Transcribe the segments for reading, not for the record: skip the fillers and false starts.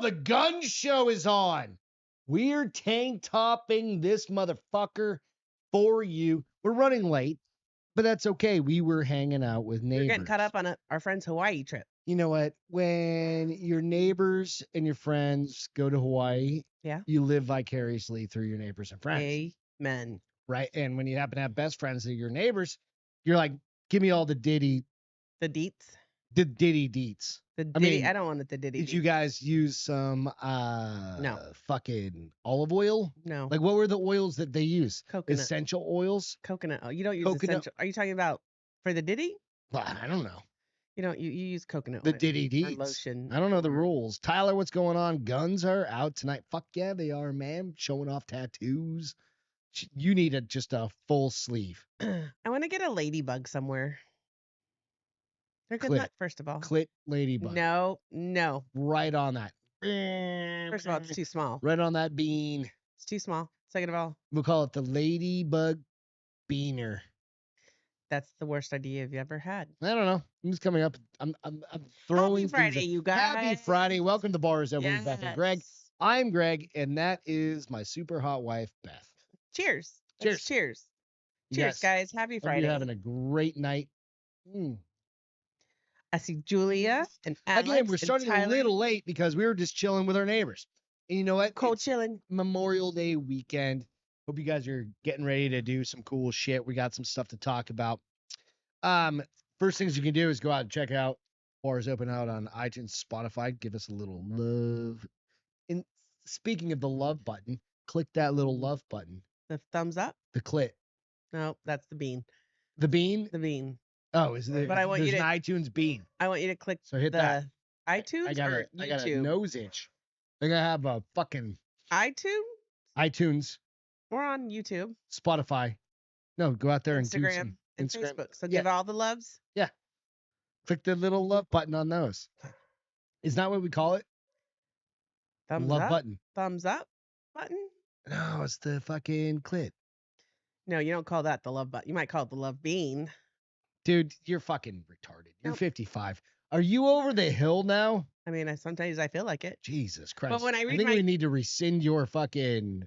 the gun show is on. We're tank topping this motherfucker for you. We're running late, but that's okay. We were hanging out with neighbors. We're getting caught up on our friend's Hawaii trip. You know what? When your neighbors and your friends go to Hawaii, Yeah. you live vicariously through your neighbors and friends. Amen. Right? And when you happen to have best friends that are your neighbors, you're like, give me all the ditty. The deets. The ditty deets. The ditty. I don't want it. The ditty. Did you guys use some no fucking olive oil? No. Like what were the oils that they use? Coconut. Essential oils? Coconut. Oh, you don't use essential. Are you talking about for the ditty? Well, I don't know. You don't. You use coconut. The oil ditty deets. or lotion. I don't know the rules. Tyler, what's going on? Guns are out tonight. Fuck yeah, they are, man. Showing off tattoos. You need just a full sleeve. I want to get a ladybug somewhere. They're good luck, first of all. Clit ladybug. No. Right on that. First of all, it's too small. Right on that bean. It's too small. Second of all, we'll call it the ladybug beaner. That's the worst idea you've ever had. I don't know. It's coming up. I'm throwing Happy Friday, you guys. Happy Friday. Welcome to the Bars Over with Beth and Greg. Yes. I'm Greg, and that is my super hot wife, Beth. Cheers. Cheers. Cheers. Yes. Cheers, guys. Happy Friday. Hope you're having a great night. I see Julia and Alex. Again, we're starting a little late because we were just chilling with our neighbors. And you know what? Cold chilling. Memorial Day weekend. Hope you guys are getting ready to do some cool shit. We got some stuff to talk about. First things you can do is go out and check out Bars Open Out on iTunes, Spotify. Give us a little love. And speaking of the love button, click that little love button. The thumbs up? The clit. No, that's the bean. The bean? The bean. Oh, is there? But I want there's you to, an iTunes bean. I want you to click so hit the that. iTunes I got or I got a YouTube? nose itch. I think I have a fucking iTunes. iTunes, We're on YouTube, Spotify. No, go out there and do Instagram, some and Instagram. Facebook. So give all the loves. Yeah. Click the little love button on those. Is that what we call it? Thumbs love up. button. Thumbs up button. No, it's the fucking clit. No, you don't call that the love button. You might call it the love bean. Dude, you're fucking retarded. You're Nope. 55. Are you over the hill now? I mean, sometimes I feel like it. Jesus Christ. But when I think we need to rescind your fucking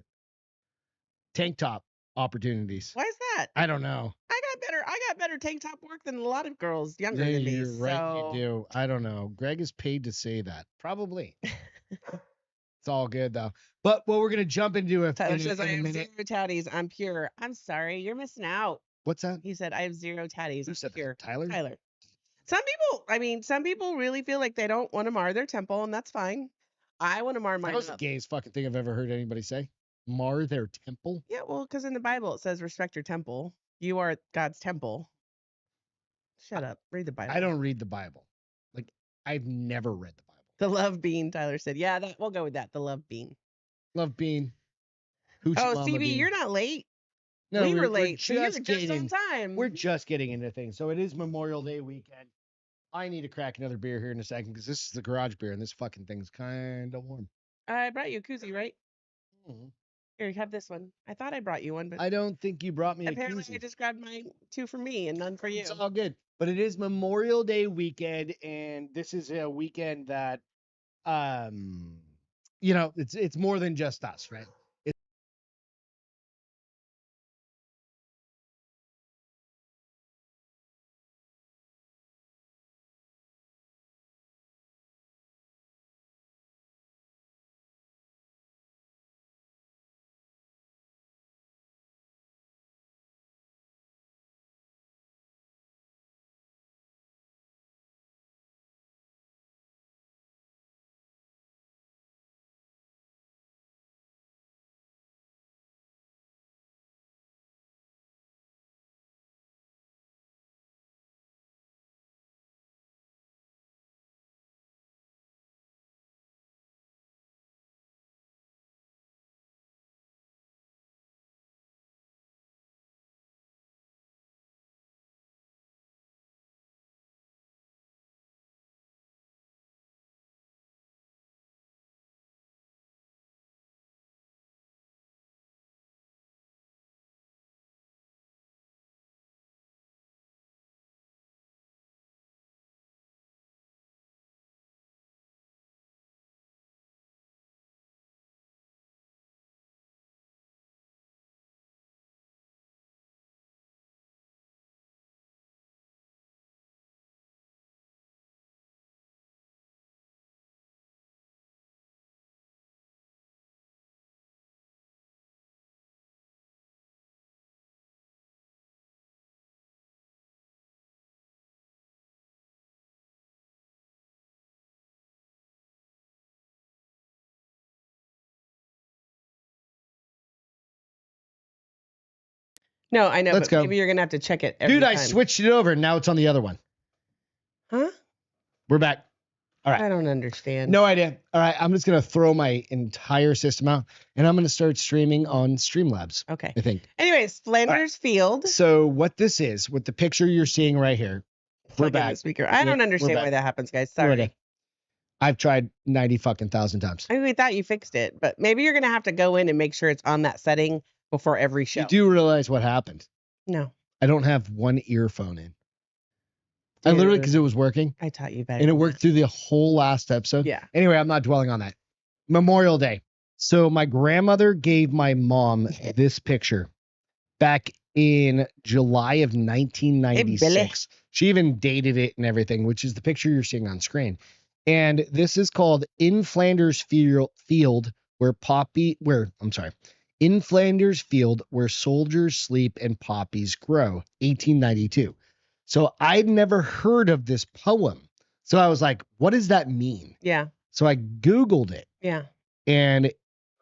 tank top opportunities. Why is that? I don't know. I got better tank top work than a lot of girls younger than me. You're right, so... you do. I don't know. Greg is paid to say that. Probably. It's all good though. But what we're gonna jump into Tyler says I have 0 tatties. I'm pure. I'm sorry, you're missing out. What's that? He said I have 0 tatties. Who said pure. that? Tyler? Tyler. Some people really feel like they don't want to mar their temple, and that's fine. I want to mar mine. That was the gayest fucking thing I've ever heard anybody say. Mar their temple? Yeah, well, because in the Bible it says respect your temple. You are God's temple. Shut up. Read the Bible. I don't read the Bible. Like, I've never read the Bible. The love bean, Tyler said. Yeah, we'll go with that. The love bean. Love bean. Stevie, you're not late. No, we were late. So you're just on time. We're just getting into things. So it is Memorial Day weekend. I need to crack another beer here in a second because this is the garage beer and this fucking thing's kind of warm. I brought you a koozie, right? Mm-hmm. Here, have this one. I thought I brought you one, but I don't think you brought me a koozie. Apparently, I just grabbed my 2 for me and none for you. It's all good. But it is Memorial Day weekend, and this is a weekend that, it's more than just us, right? No, I know, Let's but go. maybe you're gonna have to check it every Dude, I time. switched it over and now it's on the other one. Huh? We're back. All right. I don't understand. No idea. All right. I'm just going to throw my entire system out and I'm going to start streaming on Streamlabs. Okay. I think. Anyways, Flanders Field. So what this is, with the picture you're seeing right here, we're back. Speaker. I don't understand back. why that happens, guys. We're Sorry. back. I've tried 90,000 times. I mean, we thought you fixed it, but maybe you're gonna have to go in and make sure it's on that setting before every show. You do realize what happened? No. I don't have one earphone in. I literally, because it was working. I taught you better. And it worked through the whole last episode. Yeah. Anyway, I'm not dwelling on that. Memorial Day. So my grandmother gave my mom this picture back in July of 1996. She even dated it and everything, which is the picture you're seeing on screen. And this is called In Flanders Field, In Flanders Field, where soldiers sleep and poppies grow, 1892. So I'd never heard of this poem. So I was like, what does that mean? Yeah. So I Googled it. Yeah. And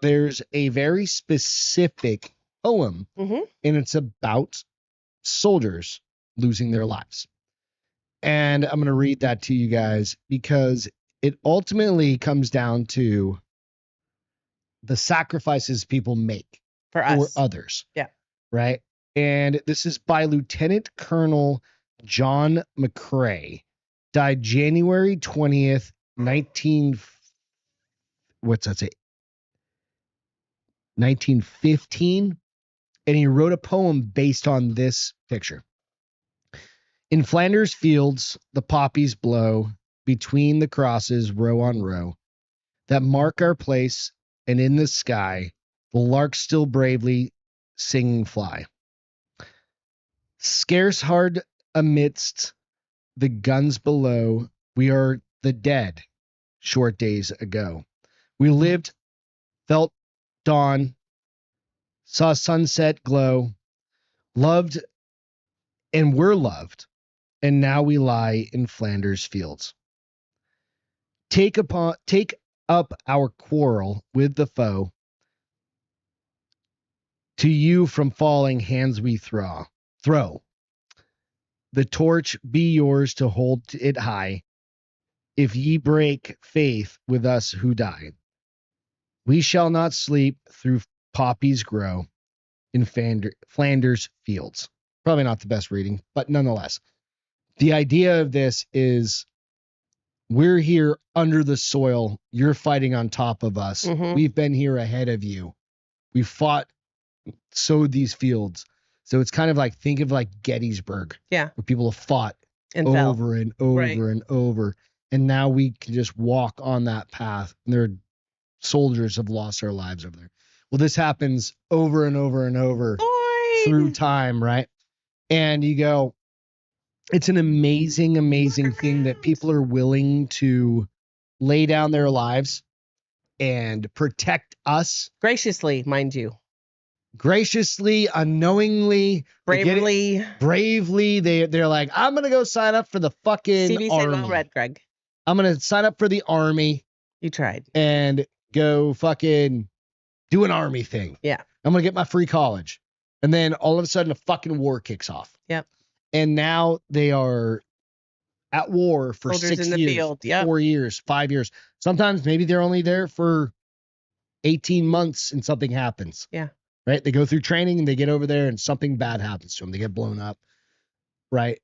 there's a very specific poem, Mm-hmm. and it's about soldiers losing their lives. And I'm going to read that to you guys because it ultimately comes down to the sacrifices people make For us. for others. Yeah. Right. And this is by Lieutenant Colonel John McCrae, died January 20th, 1915. And he wrote a poem based on this picture. In Flanders fields, the poppies blow between the crosses, row on row, that mark our place, and in the sky, the larks still bravely singing fly. Scarce hard amidst the guns below, we are the dead, short days ago. We lived, felt dawn, saw sunset glow, loved and were loved, and now we lie in Flanders fields. Take up our quarrel with the foe. To you from falling hands we throw. The torch be yours to hold it high. If ye break faith with us who die, we shall not sleep through poppies grow in Flanders fields. Probably not the best reading, but nonetheless, the idea of this is we're here under the soil. You're fighting on top of us. Mhm. We've been here ahead of you. We fought, sowed these fields. So it's kind of like, think of like Gettysburg. Yeah. Where people have fought And over fell. and over Right. and over. And now we can just walk on that path. And their soldiers have lost their lives over there. Well, this happens over and over and over through time, right? And you go, it's an amazing, amazing thing that people are willing to lay down their lives and protect us Graciously, mind you. graciously, unknowingly, bravely. They're like, I'm gonna go sign up for the fucking CV said well army. read, Greg. I'm gonna sign up for the army You tried. and go fucking do an army thing. Yeah. I'm gonna get my free college. And then all of a sudden a fucking war kicks off. Yep. And now they are at war for Soldiers 6 in the years, field. Yep. 4 years, 5 years. Sometimes maybe they're only there for 18 months and something happens. Yeah. Right? They go through training and they get over there and something bad happens to them. They get blown up. Right?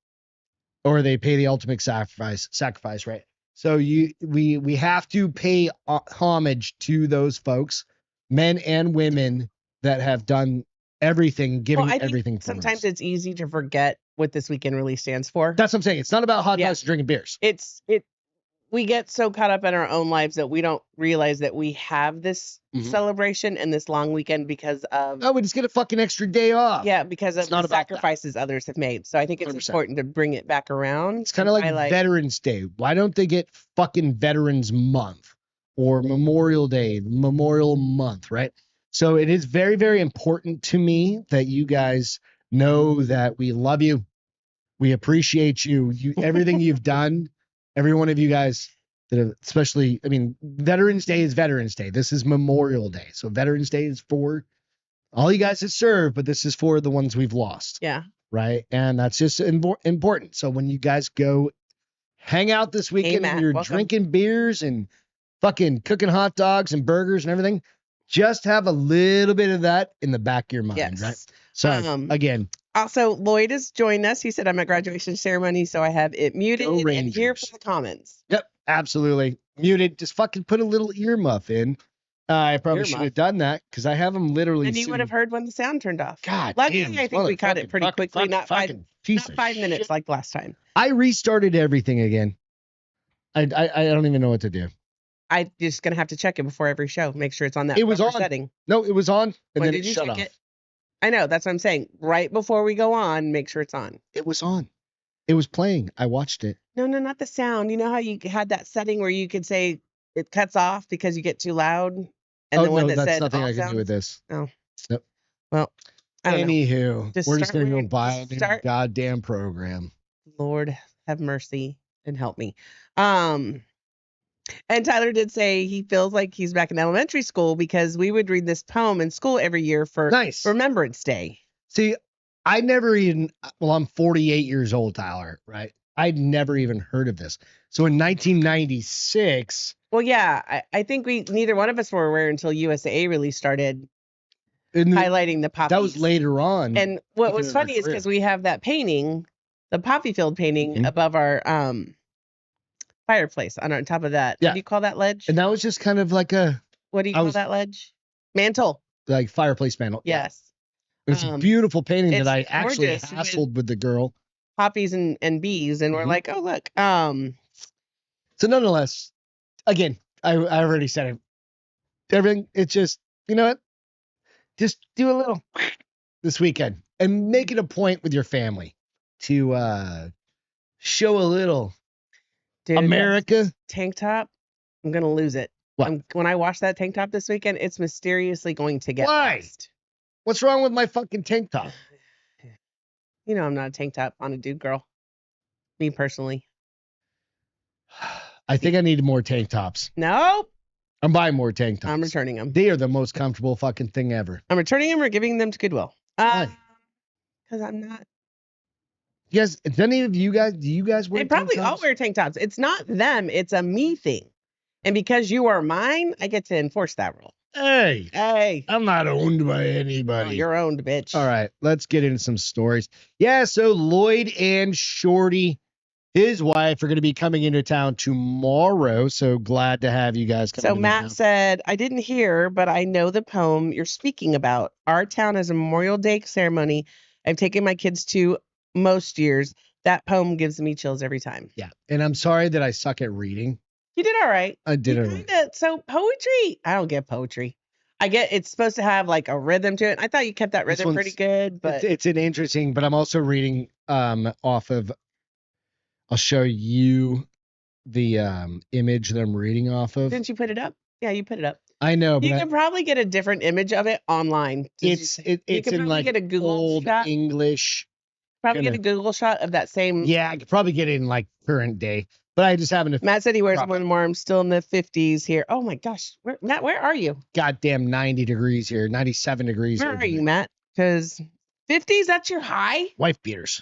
Or they pay the ultimate sacrifice, right? So we have to pay homage to those folks, men and women that have done everything, giving I think everything for sometimes us. it's easy to forget what this weekend really stands for. That's what I'm saying. It's not about hot Yeah. dogs and drinking beers. We get so caught up in our own lives that we don't realize that we have this Mhm. celebration and this long weekend because of Oh, we just get a fucking extra day off. because of It's not the about that. sacrifices others have made. So I think it's 100%. important to bring it back around. It's kind of like Veterans Day. Why don't they get fucking Veterans Month or Memorial Day, Memorial Month, right? So it is very, very important to me that you guys know that we love you. We appreciate you. Everything you've done, every one of you guys that have, especially, I mean, Veterans Day is Veterans Day. This is Memorial Day. So Veterans Day is for all you guys that serve, but this is for the ones we've lost. Yeah. Right. And that's just important. So when you guys go hang out this weekend and Matt, you're welcome. drinking beers and fucking cooking hot dogs and burgers and everything, just have a little bit of that in the back of your mind. Yes. Right. So again, also Lloyd has joined us. He said I'm at graduation ceremony, so I have it muted Go and here for Rangers. the comments. Yep, absolutely. Muted. Just fucking put a little earmuff in. I probably should have done that because I have them literally. And you would have heard when the sound turned off. God, luckily, damn, I think we caught it pretty quickly. Not 5 minutes like last time. I restarted everything again. I don't even know what to do. I just gonna have to check it before every show. Make sure it's on that. It was on setting. No, it was on, and when then it shut off. I know, that's what I'm saying. Right before we go on, make sure it's on. It was on. It was playing. I watched it. No, not the sound. You know how you had that setting where you could say it cuts off because you get too loud? And the one that that's nothing I can do with this. Oh. Nope. Well, I don't know. Anywho, we're just going to go buy a new goddamn program. Lord have mercy and help me. And Tyler did say he feels like he's back in elementary school because we would read this poem in school every year for Remembrance Day. See, I never even, I'm 48 years old, Tyler, right? I'd never even heard of this. So in 1996. Well, yeah, I think neither one of us were aware until USAA really started highlighting the poppies. That was later on. And what was funny is because we have that painting, the poppy field painting above our fireplace on top of that. Yeah. What do you call that ledge? And that was just kind of like what do you call that ledge? Mantle. Like fireplace mantle. Yes. It's a beautiful painting that I actually hassled with the girl. Poppies and bees, and we're like, oh look. So nonetheless, again, I already said it. Everything, it's just, you know what? Just do a little this weekend and make it a point with your family to show a little. Dude, America tank top. I'm gonna lose it. When I wash that tank top this weekend, it's mysteriously going to get lost. What's wrong with my fucking tank top? You know I'm not a tank top on a dude, girl. Me personally. I think I need more tank tops. Nope. I'm buying more tank tops. I'm returning them. They are the most comfortable fucking thing ever. I'm returning them or giving them to Goodwill. Why? Because I'm not. Yes, do you guys wear They probably all wear tank tops. It's not them. It's a me thing. And because you are mine, I get to enforce that rule. Hey, I'm not owned by anybody. Oh, you're owned, bitch. All right, let's get into some stories. Yeah, so Lloyd and Shorty, his wife, are going to be coming into town tomorrow. So glad to have you guys come. So Matt said, I didn't hear, but I know the poem you're speaking about. Our town has a Memorial Day ceremony I've taken my kids to most years. That poem gives me chills every time. Yeah, and I'm sorry that I suck at reading. You did all right. I did all right. So poetry, I don't get poetry. I get it's supposed to have like a rhythm to it. I thought you kept that rhythm pretty good, but it's an interesting. But I'm also reading off of. I'll show you the image that I'm reading off of. Didn't you put it up? Yeah, you put it up. I know, but you can probably get a different image of it online. It's in like get a Google old shot. English. Probably get a Google shot of that same. Yeah, I could probably get it in like current day. But I just haven't. Matt said he wears one more. I'm still in the 50s here. Oh my gosh, Matt, where are you? Goddamn 90 degrees here, 97 degrees. Where are you, Matt? Because 50s, that's your high. Wife beaters.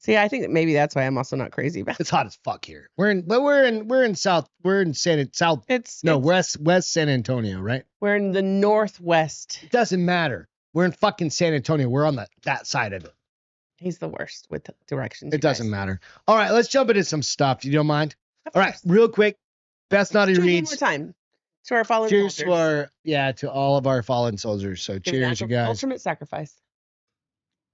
See, I think that maybe that's why I'm also not crazy about it. It's hot as fuck here. We're in South. We're in South. West San Antonio, right? We're in the Northwest. It doesn't matter. We're in fucking San Antonio. We're on that side of it. He's the worst with directions. It doesn't matter. All right, let's jump into some stuff. You don't mind? All right, real quick. Beth Naughty reads. One more time to our fallen soldiers. Cheers to all of our fallen soldiers. So cheers, you guys. Ultimate sacrifice.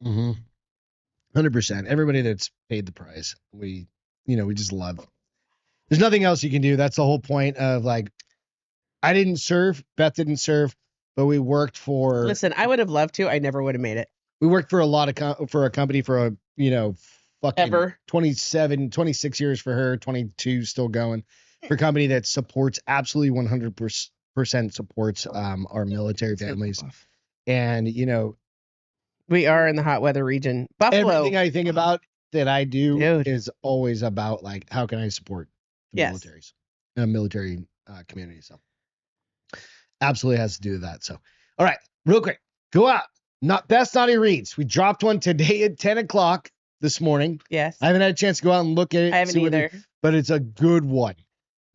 100%. Everybody that's paid the price. We just love. There's nothing else you can do. That's the whole point of like, I didn't serve. Beth didn't serve, but we worked for. Listen, I would have loved to. I never would have made it. We worked for a company for a, fucking 26 years for her, 22 still going, for a company that supports absolutely 100% supports our military families. And, we are in the hot weather region. Buffalo. Everything I think about that I do is always about like, how can I support the military community? So absolutely has to do with that. So, all right, real quick. Go out. Not Best Naughty Reads. We dropped one today at 10 o'clock this morning. Yes. I haven't had a chance to go out and look at it. I haven't either. But it's a good one.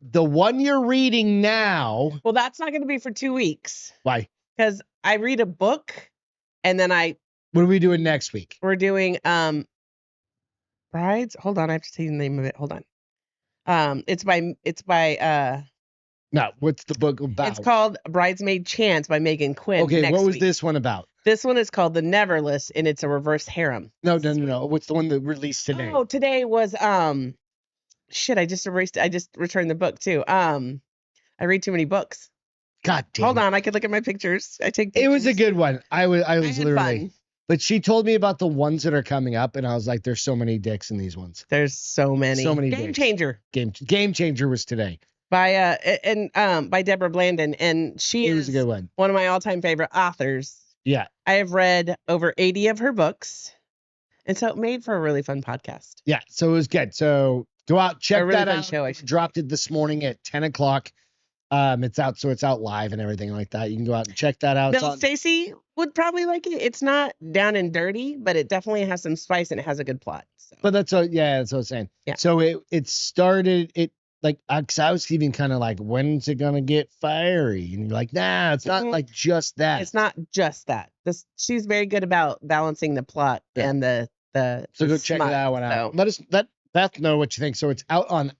The one you're reading now. Well, that's not going to be for 2 weeks. Why? Because I read a book, and then What are we doing next week? we're doing Brides. Hold on, I have to tell you the name of it. Hold on. It's by No, what's the book about? It's called Bridesmaid Chance by Megan Quinn. Okay, next what was week. this one about? This one is called The Neverless, and it's a reverse harem. No. What's the one that released today? Oh, today was shit, I just erased it. I just returned the book too. I read too many books. God damn. Hold on, I could look at my pictures. I take pictures. It was a good one. I was had literally fun. But she told me about the ones that are coming up, and I was like, there's so many dicks in these ones. There's so many. So many Game dicks. Changer. Game Changer was today. By by Deborah Blandon, and she was is a good one. One of my all-time favorite authors. Yeah. I have read over 80 of her books, and so it made for a really fun podcast. Yeah, so it was good. So go out, check really that fun out. show, I Dropped it this morning at 10 o'clock. It's out live and everything like that. You can go out and check that out. Bill Stacy would probably like it. It's not down and dirty, but it definitely has some spice and it has a good plot. So. But that's what I was saying. Yeah. So it started because I was even kind of like, when's it gonna get fiery? And you're like, nah, it's not like just that. It's not just that. She's very good about balancing the plot and the. So go check that one out. Let Beth know what you think. So it's out on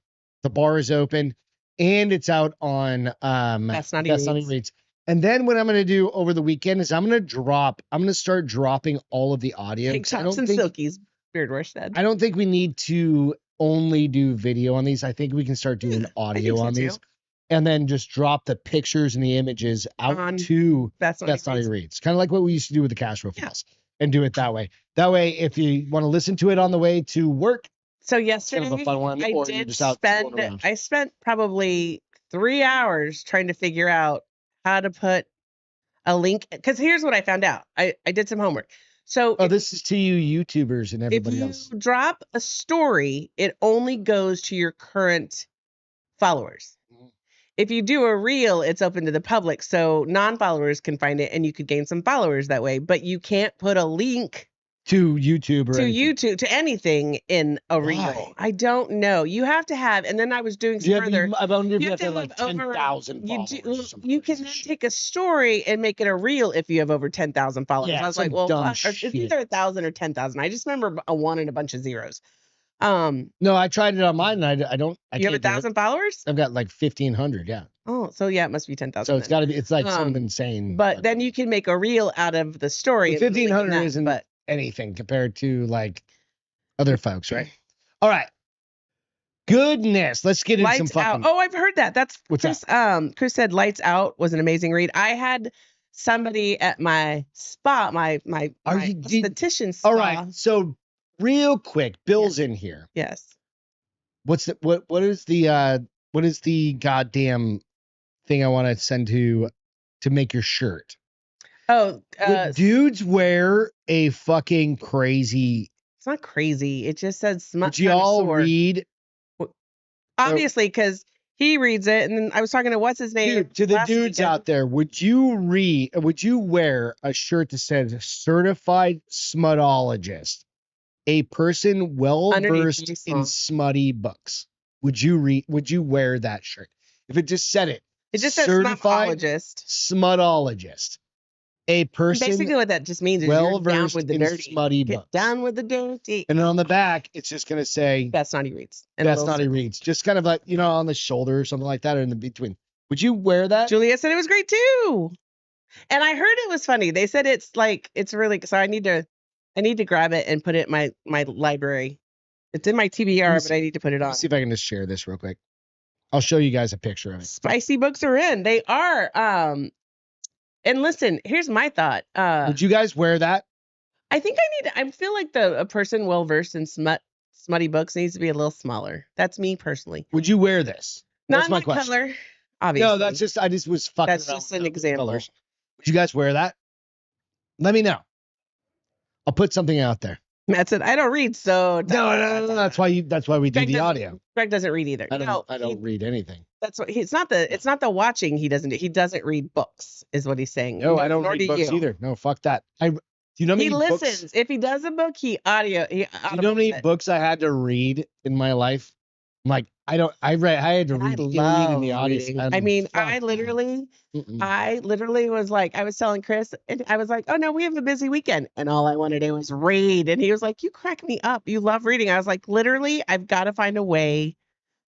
The Bar Is Open, and it's out on Best Naughty Reads. And then what I'm gonna do over the weekend is I'm gonna start dropping all of the audio. Pink Tops and Silkies, Beardwash said. I don't think we need to only do video on these. I think we can start doing audio on these. And then just drop the pictures and the images out on to Best Naughty Reads. Kind of like what we used to do with the Castro files. And do it that way. That way, if you want to listen to it on the way to work, so yesterday, kind of a fun one, I spent probably 3 hours trying to figure out how to put a link. Because here's what I found out. I did some homework. So this is to you YouTubers and everybody else. If you drop a story, it only goes to your current followers. Mm-hmm. If you do a reel, it's open to the public, so non-followers can find it, and you could gain some followers that way. But you can't put a link to YouTube or YouTube to anything in a reel. I don't know. You have to have, and then I was doing some further. I wonder if you have to have like 10,000 followers. You can then take a story and make it a reel if you have over 10,000 followers. Yeah, I was like, well, it's either 1,000 or 10,000. I just remember a 1 and a bunch of zeros. No, I tried it on mine, and I don't. You have 1,000 followers? I've got like 1,500. Yeah. Oh, so yeah, it must be 10,000. So it's got to be. It's like something insane. But then you can make a reel out of the story. 1,500 isn't anything compared to like other folks, right? All right. Goodness, let's get into some fucking. Oh, I've heard that. That's what's Chris. That? Chris said Lights Out was an amazing read. I had somebody at my spot, my esthetician spot. All right, so real quick, Bill's in here. Yes. What is the goddamn thing I want to send to make your shirt? Oh, would dudes wear a fucking crazy? It's not crazy. It just says smut. Would you all read? Obviously, because he reads it, and then I was talking to what's his name. Dude, to the dudes out there, would you wear a shirt that says certified smutologist, a person well versed in smutty books? Would you wear that shirt if it just said it? It just says smutologist. A person basically what that just means is well you're down versed with the in dirty. smutty Get books. down with the dirty. And then on the back, it's just gonna say Best Naughty Reads. Best Naughty Reads. Just kind of like, on the shoulder or something like that, or in the between. Would you wear that? Julia said it was great too. And I heard it was funny. They said it's really so I need to grab it and put it in my library. It's in my TBR, but I need to put it on. Let's see if I can just share this real quick. I'll show you guys a picture of it. Spicy books are in. They are. And listen, here's my thought. Would you guys wear that? I think I feel like a person well versed in smutty books needs to be a little smaller. That's me personally. Would you wear this? That's my question. Color, obviously. No, that's just I just was fucking. That's just an example. Colors. Would you guys wear that? Let me know. I'll put something out there. Matt said, I don't read, so No. That's why we do Greg the doesn't- audio. Greg doesn't read either. I don't he- read anything. That's what it's not the watching he doesn't do. He doesn't read books, is what he's saying. No, I don't nor read do books you. either. No, fuck that. Do you know how He many listens. books? If he does a book, he Do you know how many audibles it. books I had to read in my life? Like I had to And I read Alien love in the audio. reading. I mean, I literally was like, I was telling Chris, and I was like, oh no, we have a busy weekend. And all I want to do is read. And he was like, you crack me up. You love reading. I was like, literally, I've got to find a way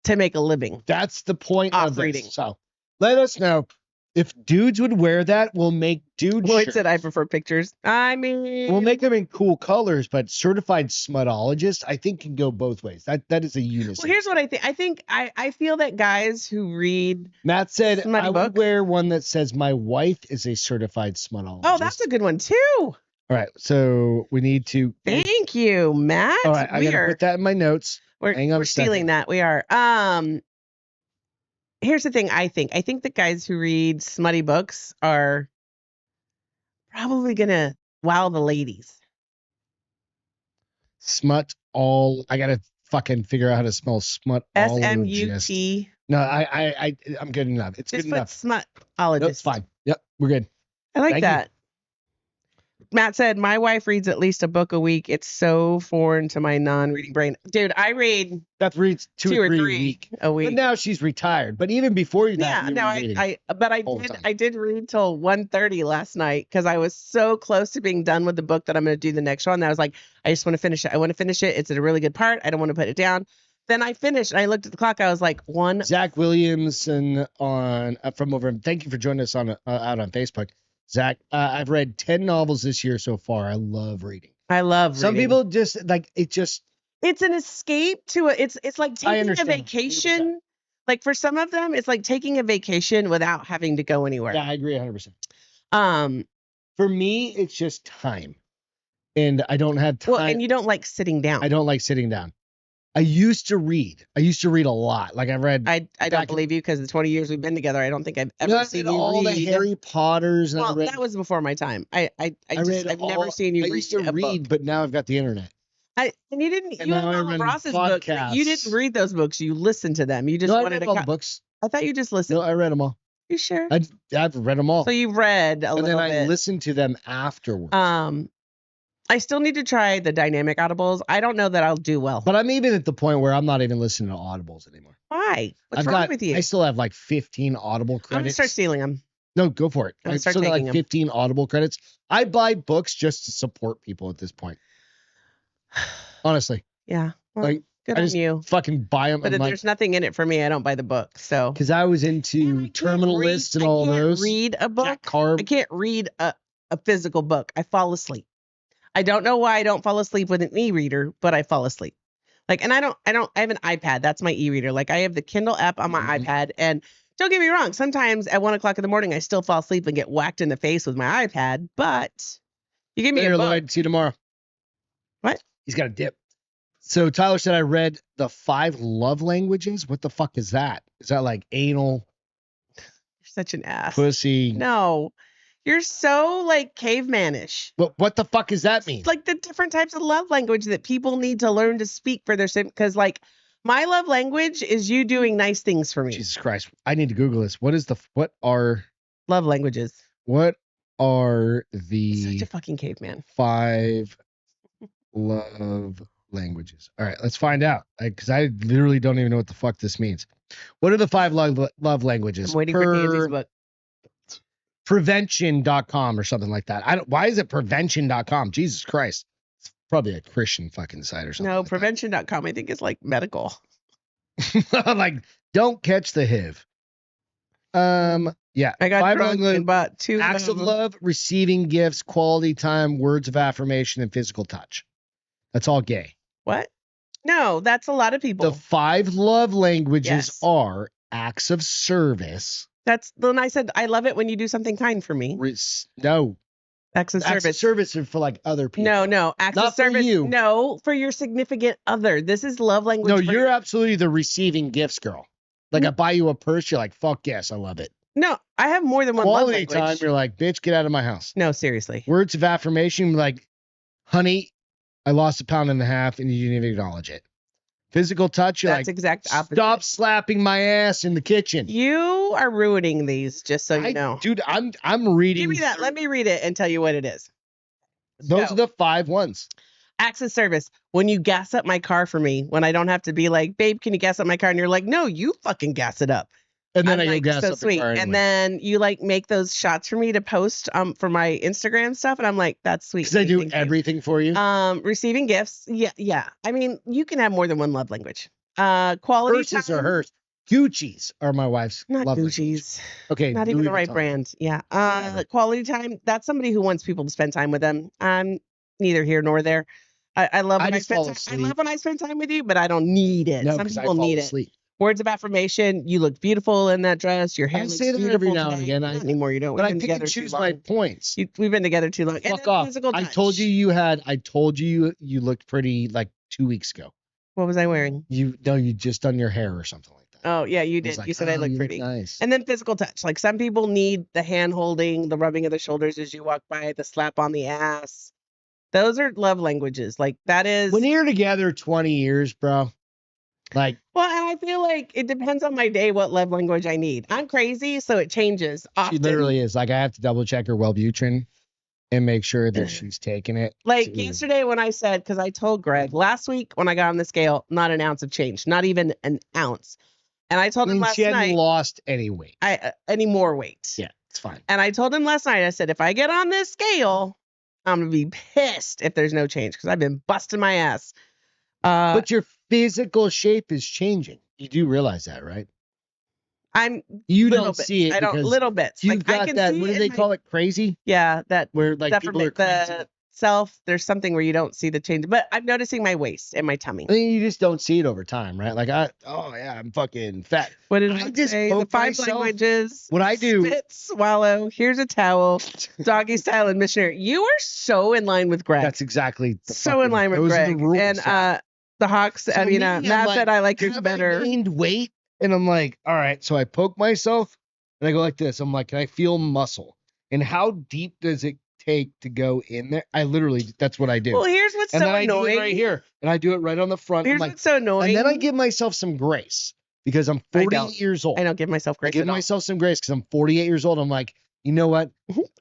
to make a living. That's the point Off of this. reading. So let us know if dudes would wear that. We'll make dude Lloyd shirts. said, I prefer pictures. I mean, We'll make them in cool colors, but certified smutologist, I think, can go both ways. That is a unison. well, here's what I think. I feel that guys who read, Matt said smutty I would books. wear one that says my wife is a certified smutologist. oh, that's a good one too. All right, so we need to. Thank you, Matt. All right, I gotta put that in my notes. Hang on We're a second. stealing that. We are. Here's the thing. I think that guys who read smutty books are probably gonna wow the ladies. Smut all. I gotta fucking figure out how to spell smut. SMUT. No, I'm good enough. It's Just good put enough. smutologist. No, it's fine. Yep, we're good. I like Thank you. that. Matt said, my wife reads at least a book a week. It's so foreign to my non-reading brain. Dude, I read Beth reads two or three a week. a week. But now she's retired. But even before that, Yeah, you no, were reading. I did read till 1:30 last night because I was so close to being done with the book that I'm going to do the next one. That I was like, I just want to finish it. I want to finish it. It's at a really good part. I don't want to put it down. Then I finished and I looked at the clock. I was like, Zach Williamson on from over. Thank you for joining us on out on Facebook, Zach. I've read 10 novels this year so far. I love reading. I love Some reading. people just like it. Just It's an escape to it's like taking a understand, vacation. 100%. Like for some of them, it's like taking a vacation without having to go anywhere. yeah, I agree 100%. Um. For me, it's just time, and I don't have time. Well, and you don't like sitting down. I don't like sitting down. I used to read. I used to read a lot. Like I've read. I don't believe you because the 20 years we've been together, I don't think I've ever seen you all read. the Harry Potters. And Well, I read, that was before my time. I've all- never seen you I read used to a read, book. but now I've got the internet. And you didn't. And You now I have run Ross's book. But you didn't podcasts. read those books. You listened to them. You just No, I wanted read to. all the books. I thought you just listened. No, I read them all. You sure? I've read them all. So you read a and little then I bit. listened to them afterwards. I still need to try the dynamic audibles. I don't know that I'll do well. But I'm even at the point where I'm not even listening to audibles anymore. Why? What's I've wrong got, with you? I still have like 15 Audible I'm gonna credits. start stealing them. No, go for it. I'm I gonna start still got like taking 'em. 15 Audible credits. I buy books just to support people at this point. Honestly, Yeah. Well, like, good I on just you. fucking buy them. But if like, there's nothing in it for me, I don't buy the book. So because I was Man, I into can't Terminal read- List and I all can't those. Read a book. Jack Carb. I can't read a physical book. I fall asleep. I don't know why I don't fall asleep with an e-reader, but I fall asleep. Like, and I have an iPad. That's my e-reader. Like I have the Kindle app on my Mhm. iPad. And don't get me wrong. Sometimes at 1:00 in the morning, I still fall asleep and get whacked in the face with my iPad. But you give me Later, a book. Lloyd. See you tomorrow. What? He's got a dip. So Tyler said I read the 5 love languages. What the fuck is that? Is that like anal, You're such an ass. pussy? No, you're so like cavemanish. What the fuck does that mean? Like the different types of love language that people need to learn to speak for their because like my love language is you doing nice things for me. Jesus Christ. I need to Google this. What are Love languages. the Such a fucking caveman. 5 love languages? All right, let's find out. Because I literally don't even know what the fuck this means. What are the 5 love languages? I'm waiting for Tansy's book. Prevention.com or something like that. Why is it prevention.com? Jesus Christ. It's probably a Christian fucking site or something. No, like prevention.com I think is like medical. that. Like, don't catch the HIV. Yeah. I got 5 drunk and bought 2 acts of love, receiving gifts, quality time, words of affirmation, and physical touch. That's all gay. What? No, that's a lot of people. The 5 love languages Yes. are acts of service. That's when I said I love it when you do something kind for me. No, Acts of acts of service. service are for like other people. No, acts Not of for service. you. No, for your significant other. This is love language. No, for you're absolutely the receiving gifts girl. Like Mm. I buy you a purse, you're like, fuck yes, I love it. No, I have more than one love Quality language. time, you're like, bitch, get out of my house. No, seriously. Words of affirmation, like, honey, I lost 1.5 pounds and you didn't even acknowledge it. Physical touch, you're That's like, exact opposite. stop slapping my ass in the kitchen. You are ruining these, just so you know. Dude, I'm reading. Give me that. Let me read it and tell you what it is. Those are the 5 ones. Acts of service. When you gas up my car for me, when I don't have to be like, babe, can you gas up my car? And you're like, no, you fucking gas it up. And then I'm I like, go gas so up sweet. the car anyway. And then you like make those shots for me to post for my Instagram stuff. And I'm like, that's sweet. Because I do Thank you. everything for you. Receiving gifts. Yeah. I mean, you can have more than one love language. Quality Purses time. are hers. Gucci's are my wife's Not love Gucci's. language. Okay. Not even the right brand. Yeah. Quality time. That's somebody who wants people to spend time with them. I'm neither here nor there. I love when I spend time. I love when I spend time with you, but I don't need it. No, Some people need it. Sleep. Words of affirmation. You look beautiful in that dress. Your hair looks beautiful. I say that every now and again. Not anymore. You don't. But I pick and choose my points. We've been together too long. Fuck off. I told you you looked pretty like 2 weeks ago. What was I wearing? You just done your hair or something like that. Oh yeah, you did. Like, you said I look pretty. Nice. And then physical touch. Like some people need the hand holding, the rubbing of the shoulders as you walk by, the slap on the ass. Those are love languages. Like that is when you're together 20 years, bro. Like, well, and I feel like it depends on my day what love language I need. I'm crazy, so it changes often. She literally is. Like I have to double check her Wellbutrin and make sure that she's taking it. Like yesterday when I said, because I told Greg last week when I got on the scale, not an ounce of change, not even an ounce. And I told him last night. She hadn't night. lost any weight. Any more weight. Yeah, it's fine. And I told him last night, I said, if I get on this scale, I'm going to be pissed if there's no change because I've been busting my ass. But your physical shape is changing. You do realize that, right? You don't see it. I don't. Little bits. You've got that. What do they call it? Crazy. Yeah, that where like people are crazy. There's something where you don't see the change, but I'm noticing my waist and my tummy. I mean, you just don't see it over time, right? Like I'm fucking fat. What did I just say? The 5 languages. What I do? Spit, swallow. Here's a towel. Doggy style and missionary. You are so in line with Greg. That's exactly so in line with Greg. And the Hawks. So Matt said I like yours better. I gained weight, and I'm like, all right. So I poke myself, and I go like this. I'm like, can I feel muscle? And how deep does it take to go in there? I literally, that's what I do. Well, here's what's so annoying. I do it right here, and I do it right on the front. Here's what's so annoying. And then I give myself some grace because I'm 48 years old. I don't give myself grace. I give myself some grace because I'm 48 years old. I'm like, you know what?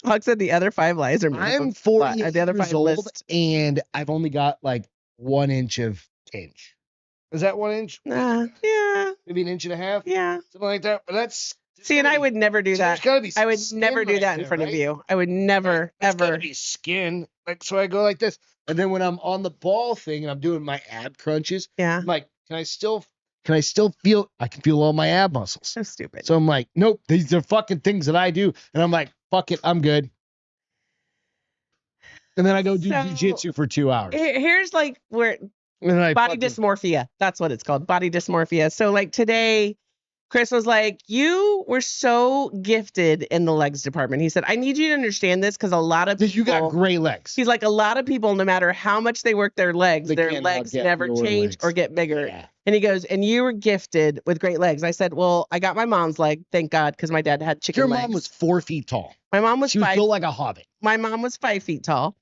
Hawk said the other 5 lies are. I'm 48 years old, and I've only got like 1 inch of change. Is that 1 inch? Yeah. Maybe 1.5 inches? Yeah. Something like that. But that's. See, and I would never do that. I would never do that in front of you. I would never, ever. Gotta be skin. Like, so I go like this. And then when I'm on the ball thing and I'm doing my ab crunches, I'm like, can I still feel, I can feel all my ab muscles. So stupid. So I'm like, nope, these are fucking things that I do. And I'm like, fuck it, I'm good. And then I go do jujitsu for 2 hours. Here's like where body dysmorphia. That's what it's called. Body dysmorphia. So like today, Chris was like, you were so gifted in the legs department. He said, I need you to understand this because a lot of people. You got great legs. He's like, a lot of people, no matter how much they work their legs, their legs never change or get bigger. Yeah. And he goes, and you were gifted with great legs. I said, well, I got my mom's leg, thank God, because my dad had chicken legs. Your mom was 4 feet tall. My mom was She was built like a hobbit. My mom was 5 feet tall.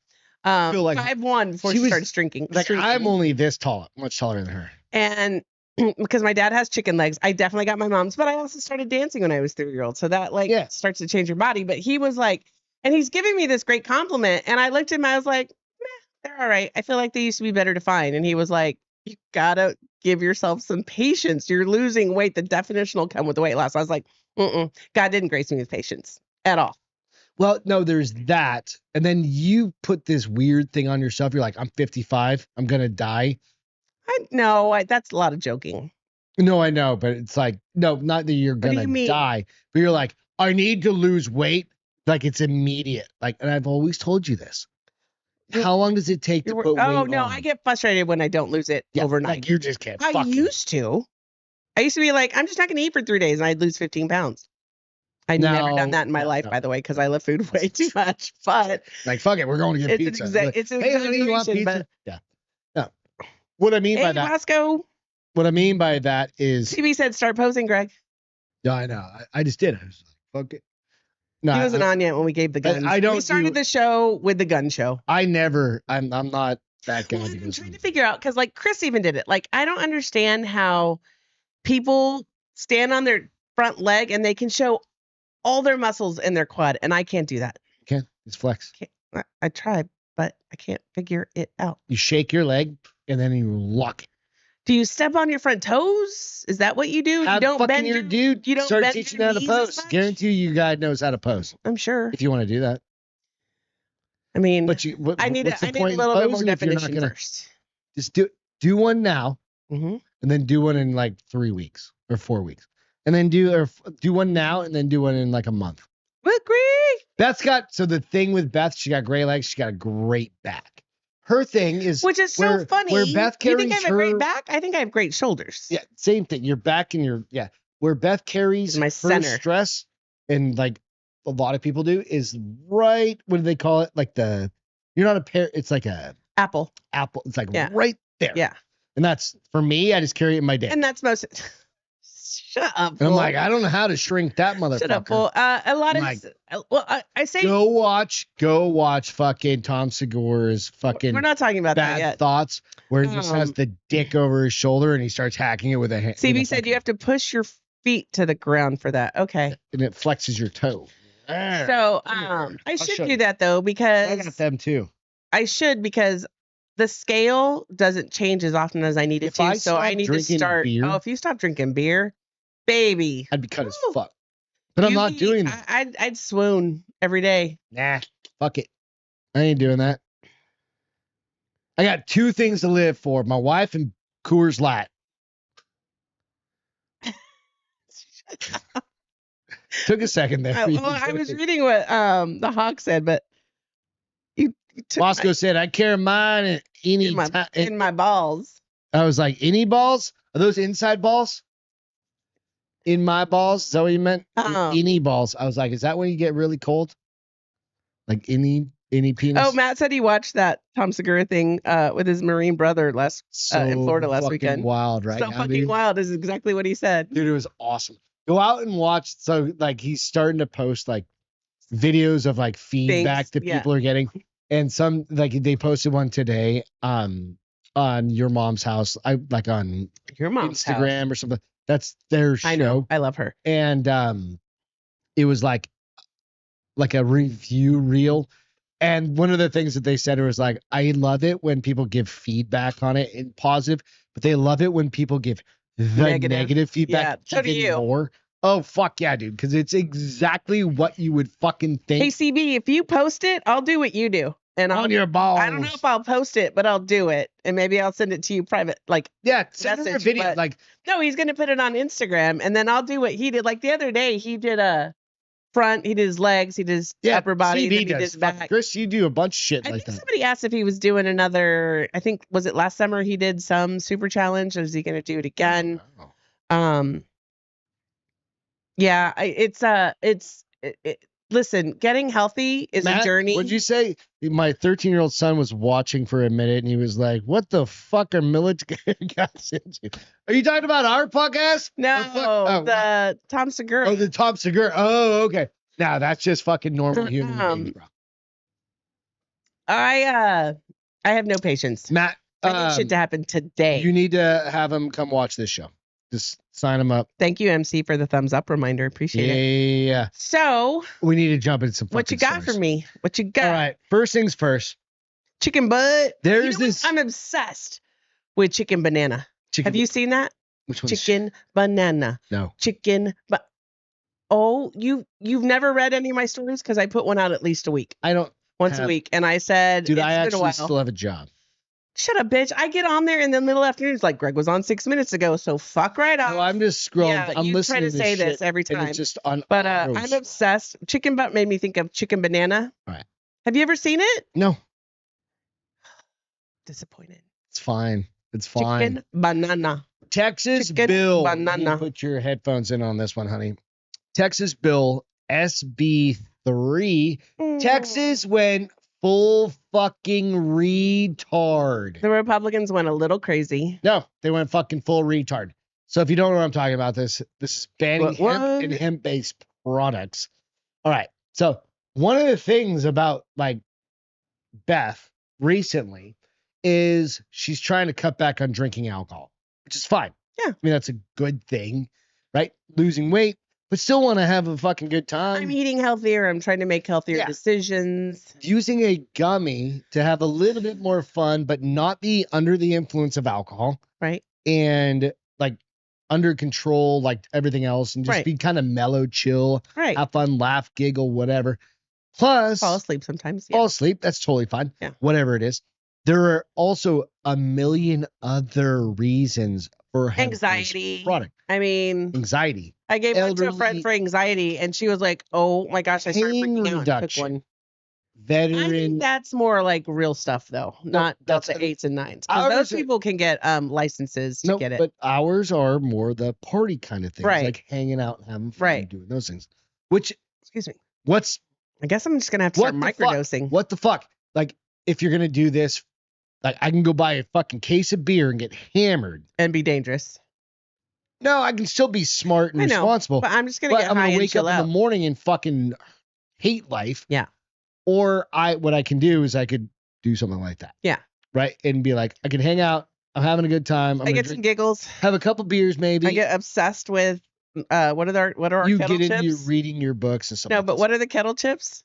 5'1" before she started drinking. Like, I'm only this tall, much taller than her. And because my dad has chicken legs, I definitely got my mom's, but I also started dancing when I was 3-year-old. So that starts to change your body. But he was like, and he's giving me this great compliment. And I looked at him, I was like, they're all right. I feel like they used to be better defined. And he was like, you gotta give yourself some patience. You're losing weight. The definition will come with the weight loss. I was like, God didn't grace me with patience at all. Well, no, there's that. And then you put this weird thing on yourself. You're like, I'm 55. I'm going to die. That's a lot of joking. No, I know. But it's like, no, not that you're going to die. But you're like, I need to lose weight. Like it's immediate. Like, and I've always told you this. How long does it take to put weight on? I get frustrated when I don't lose it overnight. Like you just can't. I used to be like, I'm just not going to eat for 3 days and I'd lose 15 pounds. I've never done that in my life, by the way, because I love food way too much. But like, fuck it, we're going to get pizza. It's an you want pizza? Yeah. No. What I mean by that. Roscoe. What I mean by that is. TV said start posing, Greg. Yeah, I know. I just did. I was like, fuck it. No, he wasn't on yet when we gave the gun. We started the show with the gun show. I'm not. That guy Well, to and go I'm trying to swim. figure out because like Chris even did it. Like I don't understand how people stand on their front leg and they can show all their muscles in their quad, and I can't do that. Okay, it's flex. I tried, but I can't figure it out. You shake your leg and then you lock it. Do you step on your front toes? Is that what you do? Have You don't fucking bend your your dude you don't start bend teaching your how to knees as pose. much? Guarantee you guy knows how to pose I'm sure. if you want to do that. I mean, But I need what's the a point in little bit more posing if you're not definition gonna first. just do one now Mm-hmm. and then do one in like 3 weeks or 4 weeks, and then do one now and then do one in like a month. Agree. Beth's got the thing with Beth, she got great legs, she got a great back. Her thing is Which is so funny. where Beth You think I carries have a great her back? I think I have great shoulders. yeah, same thing. Your back and your where Beth carries My her center. stress and like a lot of people do is right. What do they call it? Like you're not a pear. It's like a Apple. It's like Yeah. right there. Yeah. And that's for me. I just carry it in my day. And that's most. Shut up. And I'm fool. like, I don't know how to shrink that motherfucker. Shut up. Fool. A lot I'm of. Well, I say Go watch fucking Tom Segura's fucking we're not talking about that bad yet. thoughts where he just has the dick over his shoulder and he starts hacking it with a hand. CB said you have to push your feet to the ground for that. Okay. And it flexes your toe. So I'll I should show do you. that though I got because them too. I should because the scale doesn't change as often as I need it If to. I So I stopped need to drinking start. beer- Oh, if you stop drinking beer, baby, I'd be cut as Woo. fuck. But I'm you'd not be- doing that. I'd swoon every day. Nah, fuck it. I ain't doing that. I got 2 things to live for: my wife and Coors Light. Took a second there. I was reading what the Hawk said, but you took Bosco said, I carry mine at any time. in my balls. I was like, any balls? Are those inside balls? In my balls? Is that what you meant? Any balls. I was like, is that when you get really cold? Like any penis? Oh, Matt said he watched that Tom Segura thing with his Marine brother in Florida last fucking weekend. wild, right? So now, fucking dude? wild is exactly what he said. Dude, it was awesome. Go out and watch. So like he's starting to post like videos of like feedback that people are getting. And some like they posted one today on your mom's house. I like on Your mom's Instagram house. or something. That's their show. I know. I love her. And it was like a review reel. And one of the things that they said was like, I love it when people give feedback on it in positive, but they love it when people give the negative feedback so do you. more. Oh, fuck yeah, dude. Because it's exactly what you would fucking think. Hey, CB, if you post it, I'll do what you do. And on your balls. I don't know if I'll post it, but I'll do it. And maybe I'll send it to you private. Like, yeah, send her a message, video. but- Like, no, he's going to put it on Instagram. And then I'll do what he did. Like the other day, he did a front, he did his legs, he did his upper body, CB then he did does. his back. Chris, you do a bunch of shit I like think that. somebody asked if he was doing another, I think, was it last summer he did some super challenge? Or is he going to do it again? Wow. Yeah, listen, getting healthy is Matt, a journey. What'd you say? My 13-year-old son was watching for a minute and he was like, what the fuck are military guys into? Are you talking about our podcast? No, the Tom Segura. Oh, the Tom Segura. Oh, okay. Now that's just fucking normal human beings, bro. I have no patience. Matt, I need shit to happen today. you need to have him come watch this show. Just sign him up. Thank you, MC, for the thumbs up reminder. Appreciate it. Yeah. So, We need to jump into some what you fucking got stories. for me? What you got? All right. First things first. Chicken butt. There's You know what? this I'm obsessed with chicken banana. chicken. Have you seen that? Which one? Chicken banana. No. Chicken. But oh, you've never read any of my stories because I put one out at least a week, I don't. once a week, and I said, Dude, it's I been a actually while. still have a job. Shut up, bitch. I get on there in the middle afternoon. It's like Greg was on 6 minutes ago, so fuck right off. No, I'm just scrolling. Yeah, I'm you listening try to say shit, this every and time. it's just on. But I'm obsessed. Chicken butt made me think of chicken banana. All right. Have you ever seen it? No, Disappointed. it's fine. It's fine. Chicken banana. Texas Chicken bill. banana. You put your headphones in on this one, honey. Texas bill SB3. Texas went full fucking retard. The Republicans went a little crazy. No, they went fucking full retard. So if you don't know what I'm talking about, this is banning What? hemp and hemp-based products. All right. So one of the things about like Beth recently is she's trying to cut back on drinking alcohol, which is fine. Yeah. I mean, that's a good thing, right? Losing weight, but still want to have a fucking good time. I'm eating healthier. I'm trying to make healthier decisions. Using a gummy to have a little bit more fun, but not be under the influence of alcohol. Right. And like under control, like everything else, and just be kind of mellow, chill, have fun, laugh, giggle, whatever. Plus, fall asleep sometimes. Fall asleep. That's totally fine. Yeah. Whatever it is. There are also a million other reasons for anxiety. Product. I mean, anxiety. I gave one to a friend for anxiety, and she was like, "Oh my gosh, I started freaking out." And took one. Veteran. I think that's more like real stuff, though, not Delta 8s and 9s. Because those people can get licenses to get it. But ours are more the party kind of things, right? Like hanging out and having fun, right? Doing those things. Which, excuse me, what's? I guess I'm just gonna have to start microdosing. What the fuck? Like, if you're gonna do this, like, I can go buy a fucking case of beer and get hammered and be dangerous. No, I can still be smart and responsible. But I'm just gonna get high and chill out. I'm gonna wake up in the morning and fucking hate life. Yeah. Or what I can do is I could do something like that. Yeah. Right? And be like, I can hang out. I'm having a good time. I get some giggles. Have a couple beers maybe. I get obsessed with what are our kettle chips? You get into reading your books and stuff. No, but what are the kettle chips?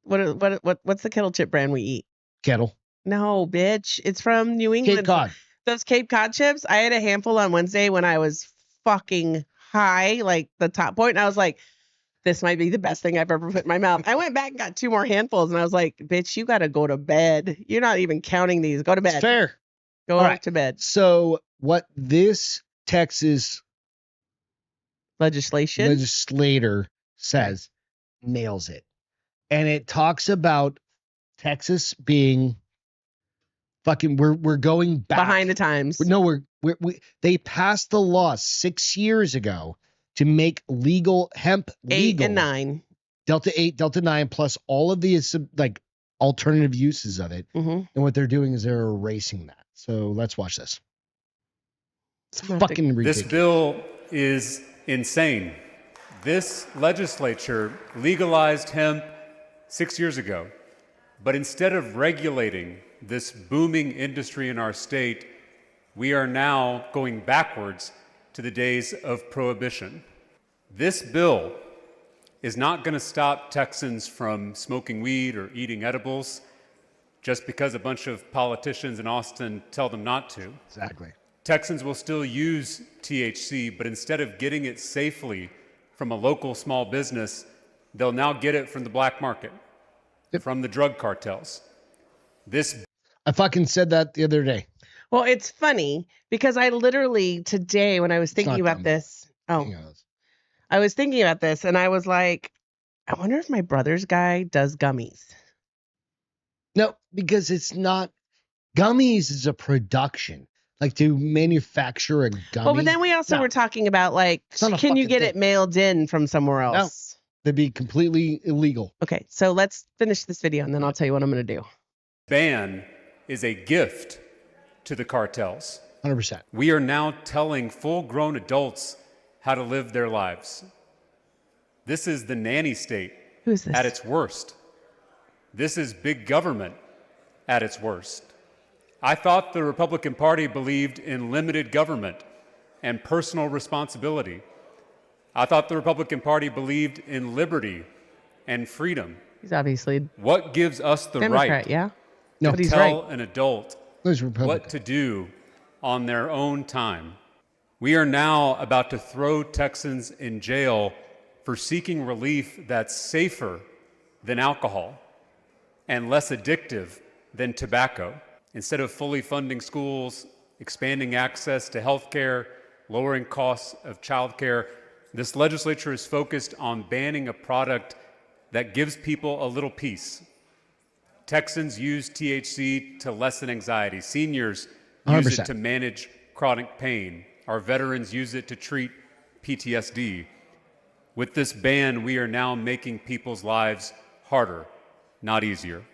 What's the kettle chip brand we eat? Kettle. No, bitch. It's from New England. Cape Cod. Those Cape Cod chips. I had a handful on Wednesday when I was fucking high, like the top point, and I was like, this might be the best thing I've ever put in my mouth. I went back and got 2 more handfuls, and I was like, bitch, you got to go to bed. You're not even counting these. Go to bed. It's fair. Go to bed. So what this Texas legislator says nails it. And it talks about Texas being fucking, we're going back. Behind the times. No, they passed the law 6 years ago to make legal hemp legal. 8 and 9. Delta 8, Delta 9, plus all of these like alternative uses of it. Mm-hmm. And what they're doing is they're erasing that. So let's watch this. It's fucking ridiculous. This bill is insane. This legislature legalized hemp 6 years ago. But instead of regulating this booming industry in our state, we are now going backwards to the days of prohibition. This bill is not going to stop Texans from smoking weed or eating edibles just because a bunch of politicians in Austin tell them not to. Exactly. Texans will still use THC, but instead of getting it safely from a local small business, they'll now get it from the black market, from the drug cartels. I fucking said that the other day. Well, it's funny because I literally today when I was thinking about this, I was thinking about this and I was like, I wonder if my brother's guy does gummies. No, because it's not. Gummies is a production. Like to manufacture a gummy. Well, but then we also were talking about like, can you get it mailed in from somewhere else? No, that'd be completely illegal. Okay, so let's finish this video and then I'll tell you what I'm going to do. Ban is a gift to the cartels. 100%. We are now telling full-grown adults how to live their lives. This is the nanny state at its worst. This is big government at its worst. I thought the Republican Party believed in limited government and personal responsibility. I thought the Republican Party believed in liberty and freedom. He's obviously what gives us the Democrat, right to tell an adult what to do on their own time. We are now about to throw Texans in jail for seeking relief that's safer than alcohol and less addictive than tobacco. Instead of fully funding schools, expanding access to health care, lowering costs of childcare, this legislature is focused on banning a product that gives people a little peace. Texans use THC to lessen anxiety. Seniors use 100%. it to manage chronic pain. Our veterans use it to treat PTSD. With this ban, we are now making people's lives harder, not easier.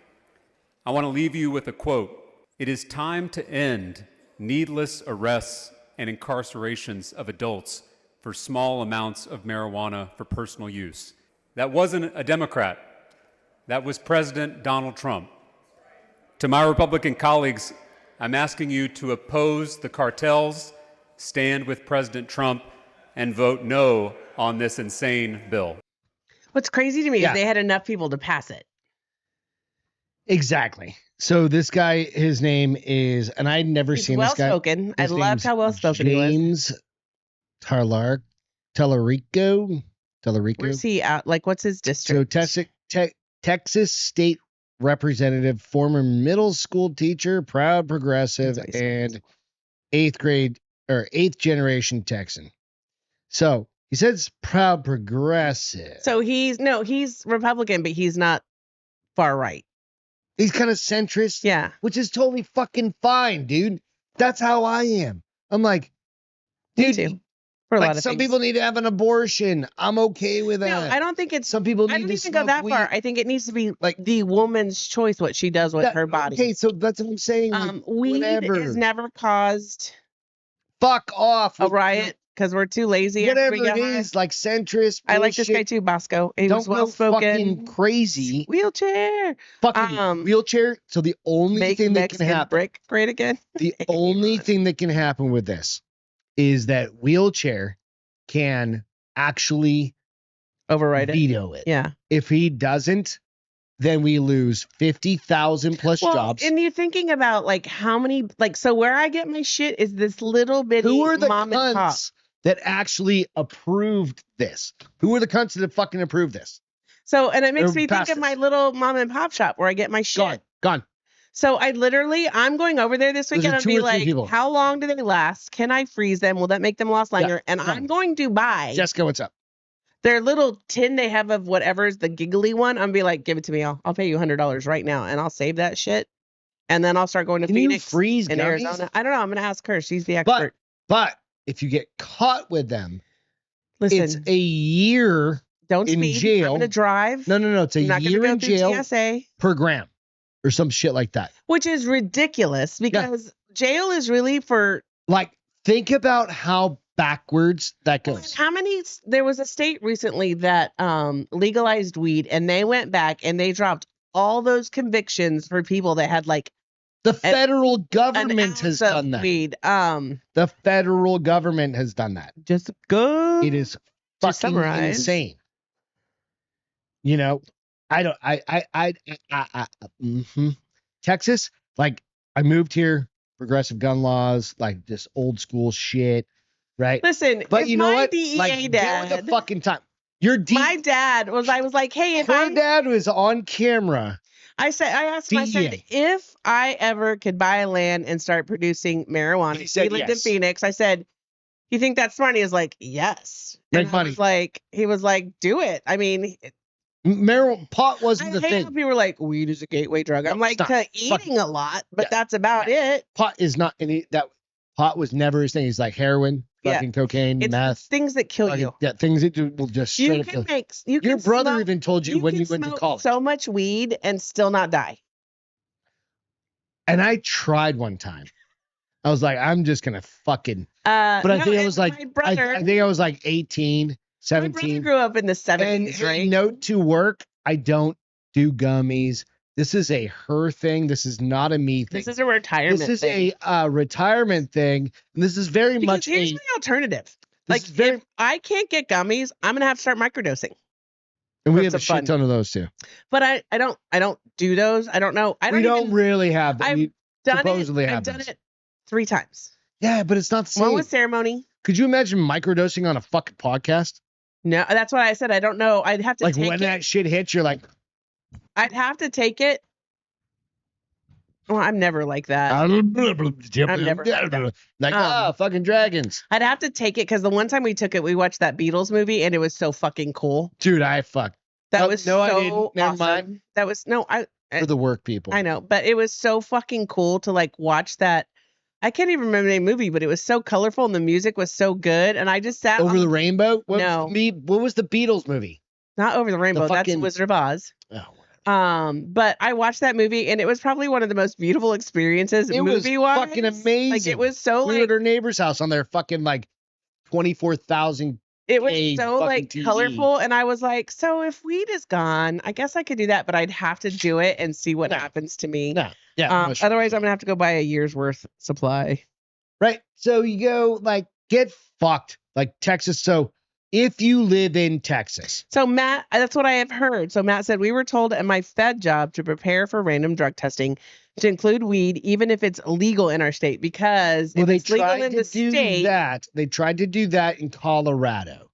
I want to leave you with a quote. It is time to end needless arrests and incarcerations of adults for small amounts of marijuana for personal use. That wasn't a Democrat. That was President Donald Trump. To my Republican colleagues, I'm asking you to oppose the cartels, stand with President Trump, and vote no on this insane bill. What's crazy to me is they had enough people to pass it. Exactly. So this guy, his name is, and I'd never seen this guy. Well-spoken. I loved how well-spoken he was. James Tallarico. Where's he at? Like, what's his district? So Texas State Representative, former middle school teacher, proud progressive, and eighth generation Texan. So he says proud progressive. So he's Republican, but he's not far right. He's kind of centrist. Yeah. Which is totally fucking fine, dude. That's how I am. I'm like, dude, me too. For a lot of some things. people need to have an abortion. I'm okay with that. No, I don't think it's. Some people need I don't to even go that weed. far. I think it needs to be like the woman's choice what she does with her body. Okay, so that's what I'm saying. Weed has never caused fuck off a riot because we're too lazy. Whatever it is, like centrist. I like this guy too, Bosco. He was well spoken. Fucking crazy. Wheelchair. Fucking wheelchair. So the only thing that can happen. Brick great again. The only thing that can happen with this is that wheelchair can actually override veto it. Yeah. If he doesn't, then we lose 50,000 plus jobs. And you're thinking about like how many, like, so where I get my shit is this little bitty Who are the mom and pop cunts that actually approved this? Who are the cunts that have fucking approved this? So, and it makes me think of my little mom and pop shop where I get my shit. Gone. So I'm going over there this weekend and be like, how long do they last? Can I freeze them? Will that make them last longer? And I'm going to buy. Jessica, what's up? Their little tin they have of whatever is the giggly one. I'm gonna be like, give it to me. I'll pay you $100 right now, and I'll save that shit. And then I'll start going to Phoenix freeze in gummies? Arizona. I don't know. I'm gonna ask her. She's the expert. But if you get caught with them, listen, it's a year don't in speed. jail. I'm gonna drive. No. It's a year in jail TSA. per gram or some shit like that. Which is ridiculous because jail is really for think about how backwards that goes. How many? There was a state recently that legalized weed, and they went back and they dropped all those convictions for people that had the federal government has done that. Weed. The federal government has done that. Just good. It is fucking insane. You know, Texas, I moved here, progressive gun laws, just old school shit. Right. Listen, but you know what? DEA dad. Get with the fucking time. My dad was. I was like, hey, if her dad was on camera. I asked him. I said, if I ever could buy land and start producing marijuana, he lived in Phoenix. I said, you think that's smart? He was like, yes. Make money. He was like, do it. I mean, marijuana, pot wasn't the thing. People were like, weed is a gateway drug. I'm like, to eating a lot, but that's about it. Pot is not any that. Pot was never his thing. He's like heroin, fucking cocaine, meth. Things that kill you. Yeah, things that will just straight up kill you. Your brother even told you when you went to college. So much weed and still not die. And I tried one time. I was like, I'm just gonna fucking. But I think I was like, I think I was like 18, 17. My brother grew up in the 70s, right? Note to work: I don't do gummies. This is a her thing. This is not a me thing. This is a retirement thing. This is a retirement thing. And this is very much here's my alternative. If I can't get gummies, I'm going to have to start microdosing. And we have a shit ton of those too. But I don't do those. I don't know. We don't really have them. I've done it 3 times. Yeah, but it's not the same. One with ceremony. Could you imagine microdosing on a fucking podcast? No, that's what I said. I don't know. I'd have to take when that shit hits, you're like... I'd have to take it. Well, I'm never like that. I'm never like that. Fucking dragons. I'd have to take it because the one time we took it, we watched that Beatles movie and it was so fucking cool. Dude, I fucked. That was so I didn't. Never mind. That was for the work people. I know, but it was so fucking cool to watch that. I can't even remember the movie, but it was so colorful and the music was so good. And I just sat Over the Rainbow. What was the Beatles movie? Not Over the Rainbow. That's Wizard of Oz. Oh. But I watched that movie and it was probably one of the most beautiful experiences. It movie was fucking amazing. It was so we were at her neighbor's house on their fucking 24,000. It was so colorful, and I was like, so if weed is gone, I guess I could do that, but I'd have to do it and see what happens to me. No. Yeah. Otherwise, I'm gonna have to go buy a year's worth supply. Right. So you go like get fucked like Texas. So if you live in Texas. So Matt, that's what I have heard. So Matt said we were told at my Fed job to prepare for random drug testing to include weed, even if it's illegal in our state, because if it's legal in the state. They tried to do that in Colorado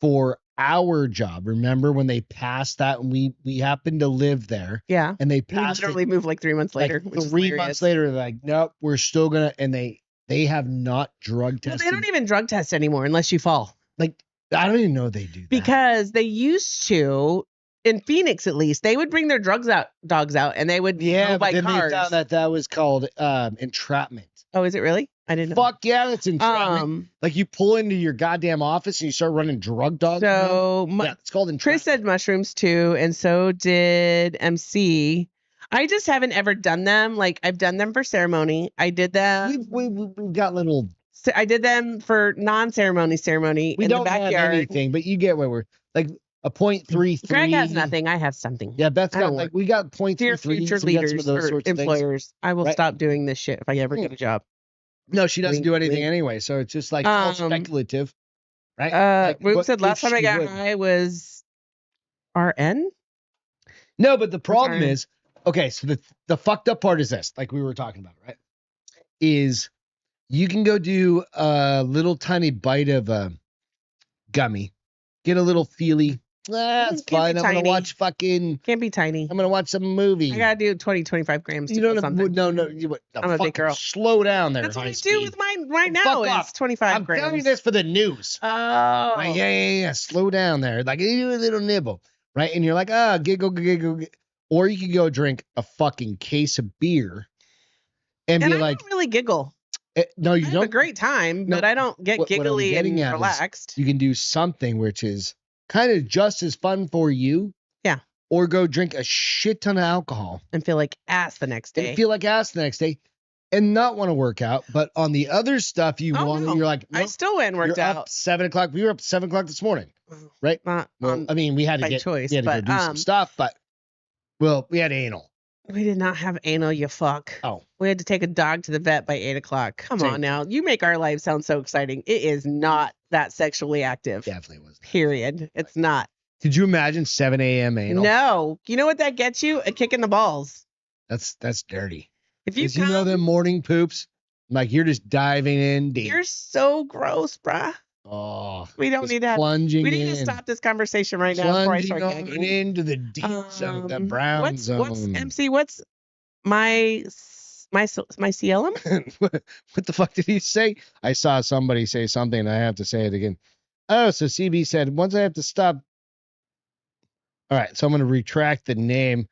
for our job. Remember when they passed that and we happened to live there? Yeah. And they We passed literally moved like 3 months later. Like which is 3 hilarious. months later, they're like, nope, we're still gonna, and they have not drug tested. Well, they don't even drug test anymore unless you fall. Like, I don't even know they do that. Because they used to, in Phoenix at least, they would bring their dogs out and they would go by then cars. they found that was called entrapment. Oh, is it really? I didn't know. Fuck yeah, that's entrapment. Like you pull into your goddamn office and you start running drug dogs. So it's called entrapment. Chris said mushrooms too, and so did MC. I just haven't ever done them. Like I've done them for ceremony. I did them. We've got little. I did them for non-ceremony We in don't the backyard. have anything, but you get where we're like a 0.33. Greg has nothing. I have something. Yeah, Beth's got like we got 0.33. Dear future leaders or employers, I will stop doing this shit if I ever get a job. No, she doesn't do anything anyway, so it's just like all speculative, right? Ruth said last time I got high was RN. No, but the problem is, okay, so the fucked up part is this, like we were talking about, right? Is you can go do a little tiny bite of a gummy, get a little feely. That's fine. I'm going to watch fucking. Can't be tiny. I'm going to watch some movie. I got to do 20, 25 grams. You don't have, no. I'm a big girl. Slow down there. That's what I do with mine right now. It's 25 grams. I'm telling you this for the news. Oh. Right? Yeah. Slow down there. Like, you do a little nibble. Right? And you're like, giggle. Or you could go drink a fucking case of beer and be like. I don't really giggle. No, you don't. I have a great time, but I don't get giggly and relaxed. You can do something which is kind of just as fun for you. Yeah. Or go drink a shit ton of alcohol. And feel like ass the next day. And not want to work out. But on the other stuff you want, you're like, nope, I still went and worked out. Up 7 o'clock. We were up 7 o'clock this morning. Right? Not well, I mean, we had to get choice, we had to go do some stuff, but we had anal. We did not have anal, you fuck. Oh. We had to take a dog to the vet by 8 o'clock. Come on now. You make our lives sound so exciting. It is not that sexually active. Definitely wasn't. Period. It's not. Could you imagine 7 a.m. anal? No. You know what that gets you? A kick in the balls. That's dirty. If you know them morning poops, like you're just diving in deep. You're so gross, bruh. Oh, we don't need to have. We need to stop this conversation right now before I start gagging. Into the deep zone, the brown zone. What's MC? What's my CLM? What the fuck did he say? I saw somebody say something, and I have to say it again. Oh, so CB said once I have to stop. All right, so I'm going to retract the name.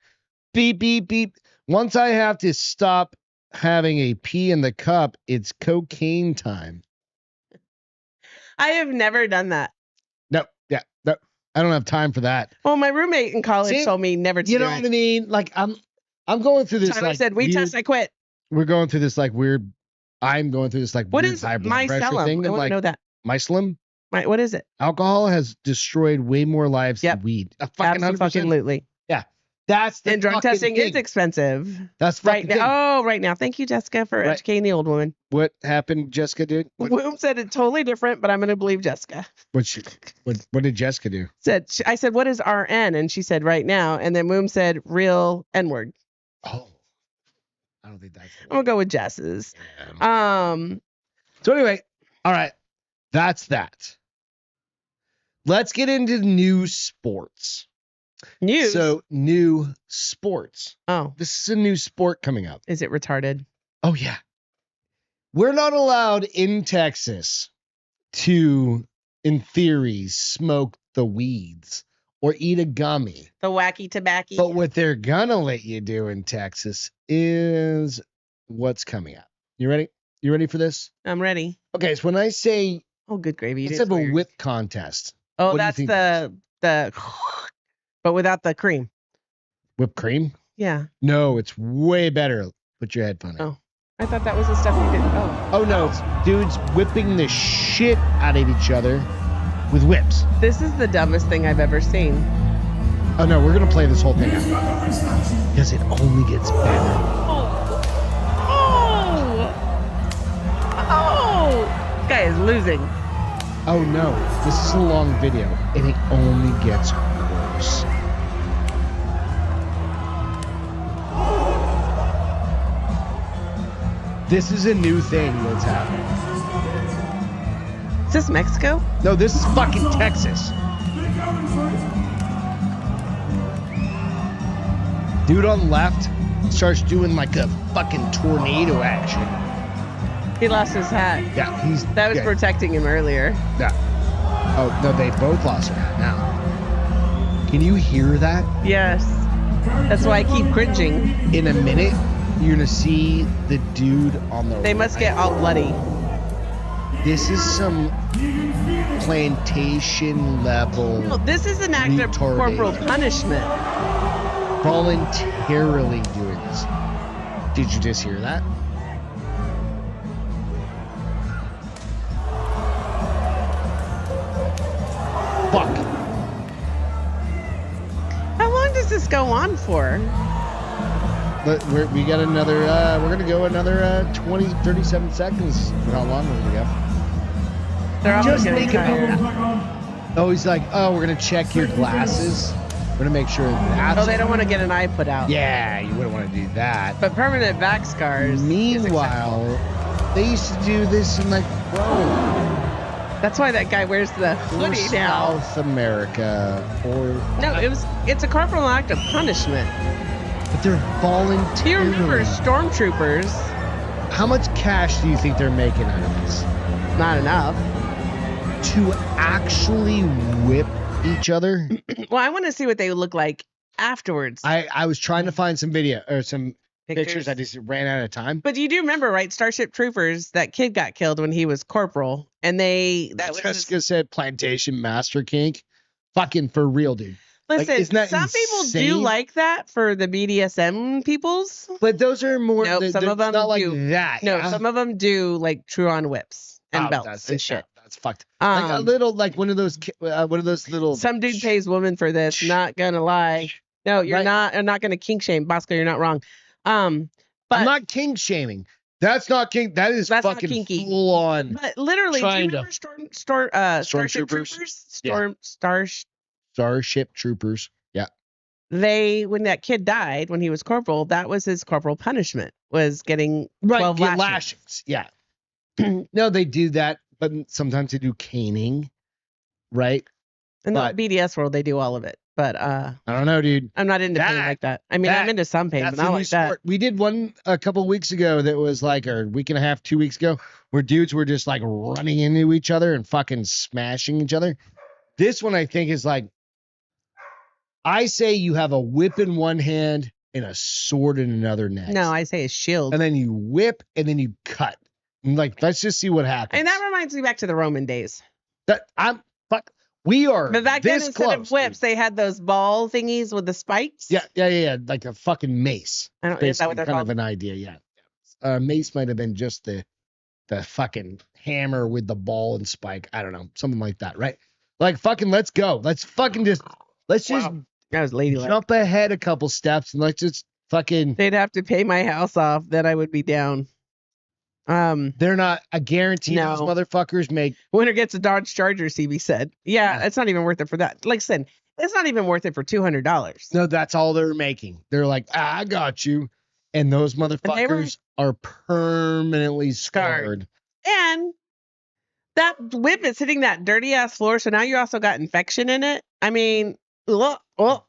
Beep beep beep. Once I have to stop having a pee in the cup, it's cocaine time. I have never done that. No, I don't have time for that. Well, my roommate in college told me never to do it. You know what I mean? Like I'm going through this. Tyler said, "We test, I quit." We're going through this like weird. I'm going through this like what weird is high blood my pressure cellum? thing. I want to know that. Mycelim? What is it? Alcohol has destroyed way more lives than weed. Absolutely. Yeah. That's the and drug testing thing. Is expensive. That's right now. Oh, right now. Thank you, Jessica, for educating the old woman. What happened, Jessica did? Woom said it totally different, but I'm going to believe Jessica. What did Jessica do? I said, what is RN? And she said, right now. And then Woom said, real N-word. Oh. I don't think that's I'm going to go with Jess's. Yeah. So anyway, all right. That's that. Let's get into new sports. News? So, new sports. Oh. This is a new sport coming up. Is it retarded? Oh, yeah. We're not allowed in Texas to, in theory, smoke the weeds or eat a gummy. The wacky tobacco. But what they're going to let you do in Texas is what's coming up. You ready? You ready for this? I'm ready. Okay, so when I say... Oh, good gravy. Let's have a whip contest. Oh, that's the... But without the cream. Whipped cream? Yeah. No, it's way better. Put your headphone in. Oh. I thought that was the stuff you did. Oh, no. It's dudes whipping the shit out of each other with whips. This is the dumbest thing I've ever seen. Oh, no. We're going to play this whole thing out. Because it only gets better. guy's losing. Oh no, this is a long video, and it only gets worse. This is a new thing that's happening. Is this Mexico? No, this is fucking Texas. Dude on the left starts doing like a fucking tornado action. He lost his hat. Yeah, That was protecting him earlier. Yeah. Oh, no, they both lost their hat now. Can you hear that? Yes. That's why I keep cringing. In a minute, you're going to see the dude on the They must get all bloody. This is some plantation level. Well, this is an act of corporal punishment. Voluntarily doing this. Did you just hear that? Fuck. How long does this go on for? But we got another, we're going to go another 20, 37 seconds for how long we're going to go. They're all Just getting make it. tired. Oh, he's like, oh, we're going to check your glasses. We're going to make sure that's... Oh, they don't want to get an eye put out. Yeah, you wouldn't want to do that. But permanent back scars. Meanwhile, they used to do this in like Rome. That's why that guy wears the hoodie now. South America, or... No, it's a corporal act of punishment. But they're volunteering. Do you remember stormtroopers? How much cash do you think they're making out of this? Not enough. To actually whip each other? Well, I want to see what they look like afterwards. I was trying to find some video or some pictures. I just ran out of time. But you do remember, right? Starship Troopers, that kid got killed when he was corporal. And Jessica said plantation master kink. Fucking for real, dude. Listen, like, some people do like that for the BDSM peoples. But those are more, nope, some of them not like do. that. No, yeah? Some of them do like true on whips and belts and shit. That's fucked. Like a little, like one of those little. Some dude pays woman for this. Not gonna lie. No, you're not. I'm not gonna kink shame, Bosco. You're not wrong. But I'm not kink shaming. That's not kink. That is that's fucking not kinky. Full on. But literally, do you remember Starship Troopers? Starship Troopers. Yeah. When that kid died, when he was corporal, that was his corporal punishment, was getting 12 lashings. Yeah. No, they do that, but sometimes they do caning, right? In the BDS world, they do all of it. But I don't know, dude. I'm not into pain like that. I mean, I'm into some pain, but not like that. We did one a couple weeks ago that was like, or a week and a half, 2 weeks ago, where dudes were just like running into each other and fucking smashing each other. This one, I think, is like, I say you have a whip in one hand and a sword in another next. No, I say a shield. And then you whip and then you cut. And like, let's just see what happens. And that reminds me back to the Roman days. We are but back then, instead close, of whips, they had those ball thingies with the spikes. Yeah. Like a fucking mace. I don't know. Is that what they're kind called? of an idea, yeah. Mace might have been just the fucking hammer with the ball and spike. I don't know. Something like that, right? Like, fucking, let's go. Let's just that was ladylike. Jump ahead a couple steps and let's just fucking. They'd have to pay my house off, then I would be down. They're not. I guarantee those motherfuckers make. Winner gets a Dodge Charger, CB said. Yeah, it's not even worth it for that. Like I said, it's not even worth it for $200. No, that's all they're making. They're like, I got you. And those motherfuckers are permanently scarred. And that whip is hitting that dirty ass floor, so now you also got infection in it. I mean, dumb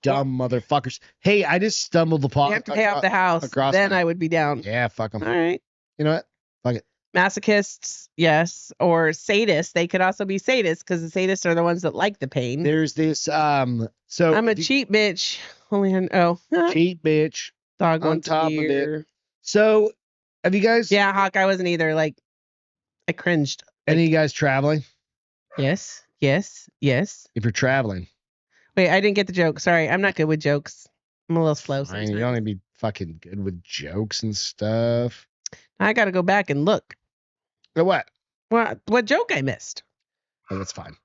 motherfuckers. Hey, I just stumbled upon. You have to pay off the house. Then I would be down. Yeah, fuck them. All right. You know what? Fuck it. Masochists, yes, or sadists. They could also be sadists because the sadists are the ones that like the pain. There's this. So I'm a cheap bitch. Cheap bitch. Dog on top of it. So, have you guys? Yeah, Hawk. I wasn't either. Like, I cringed. Any of you guys traveling? Yes. If you're traveling. Wait, I didn't get the joke. Sorry, I'm not good with jokes. I'm a little slow. I mean, you don't need to be fucking good with jokes and stuff. I got to go back and look. What? What joke I missed? Oh, that's fine.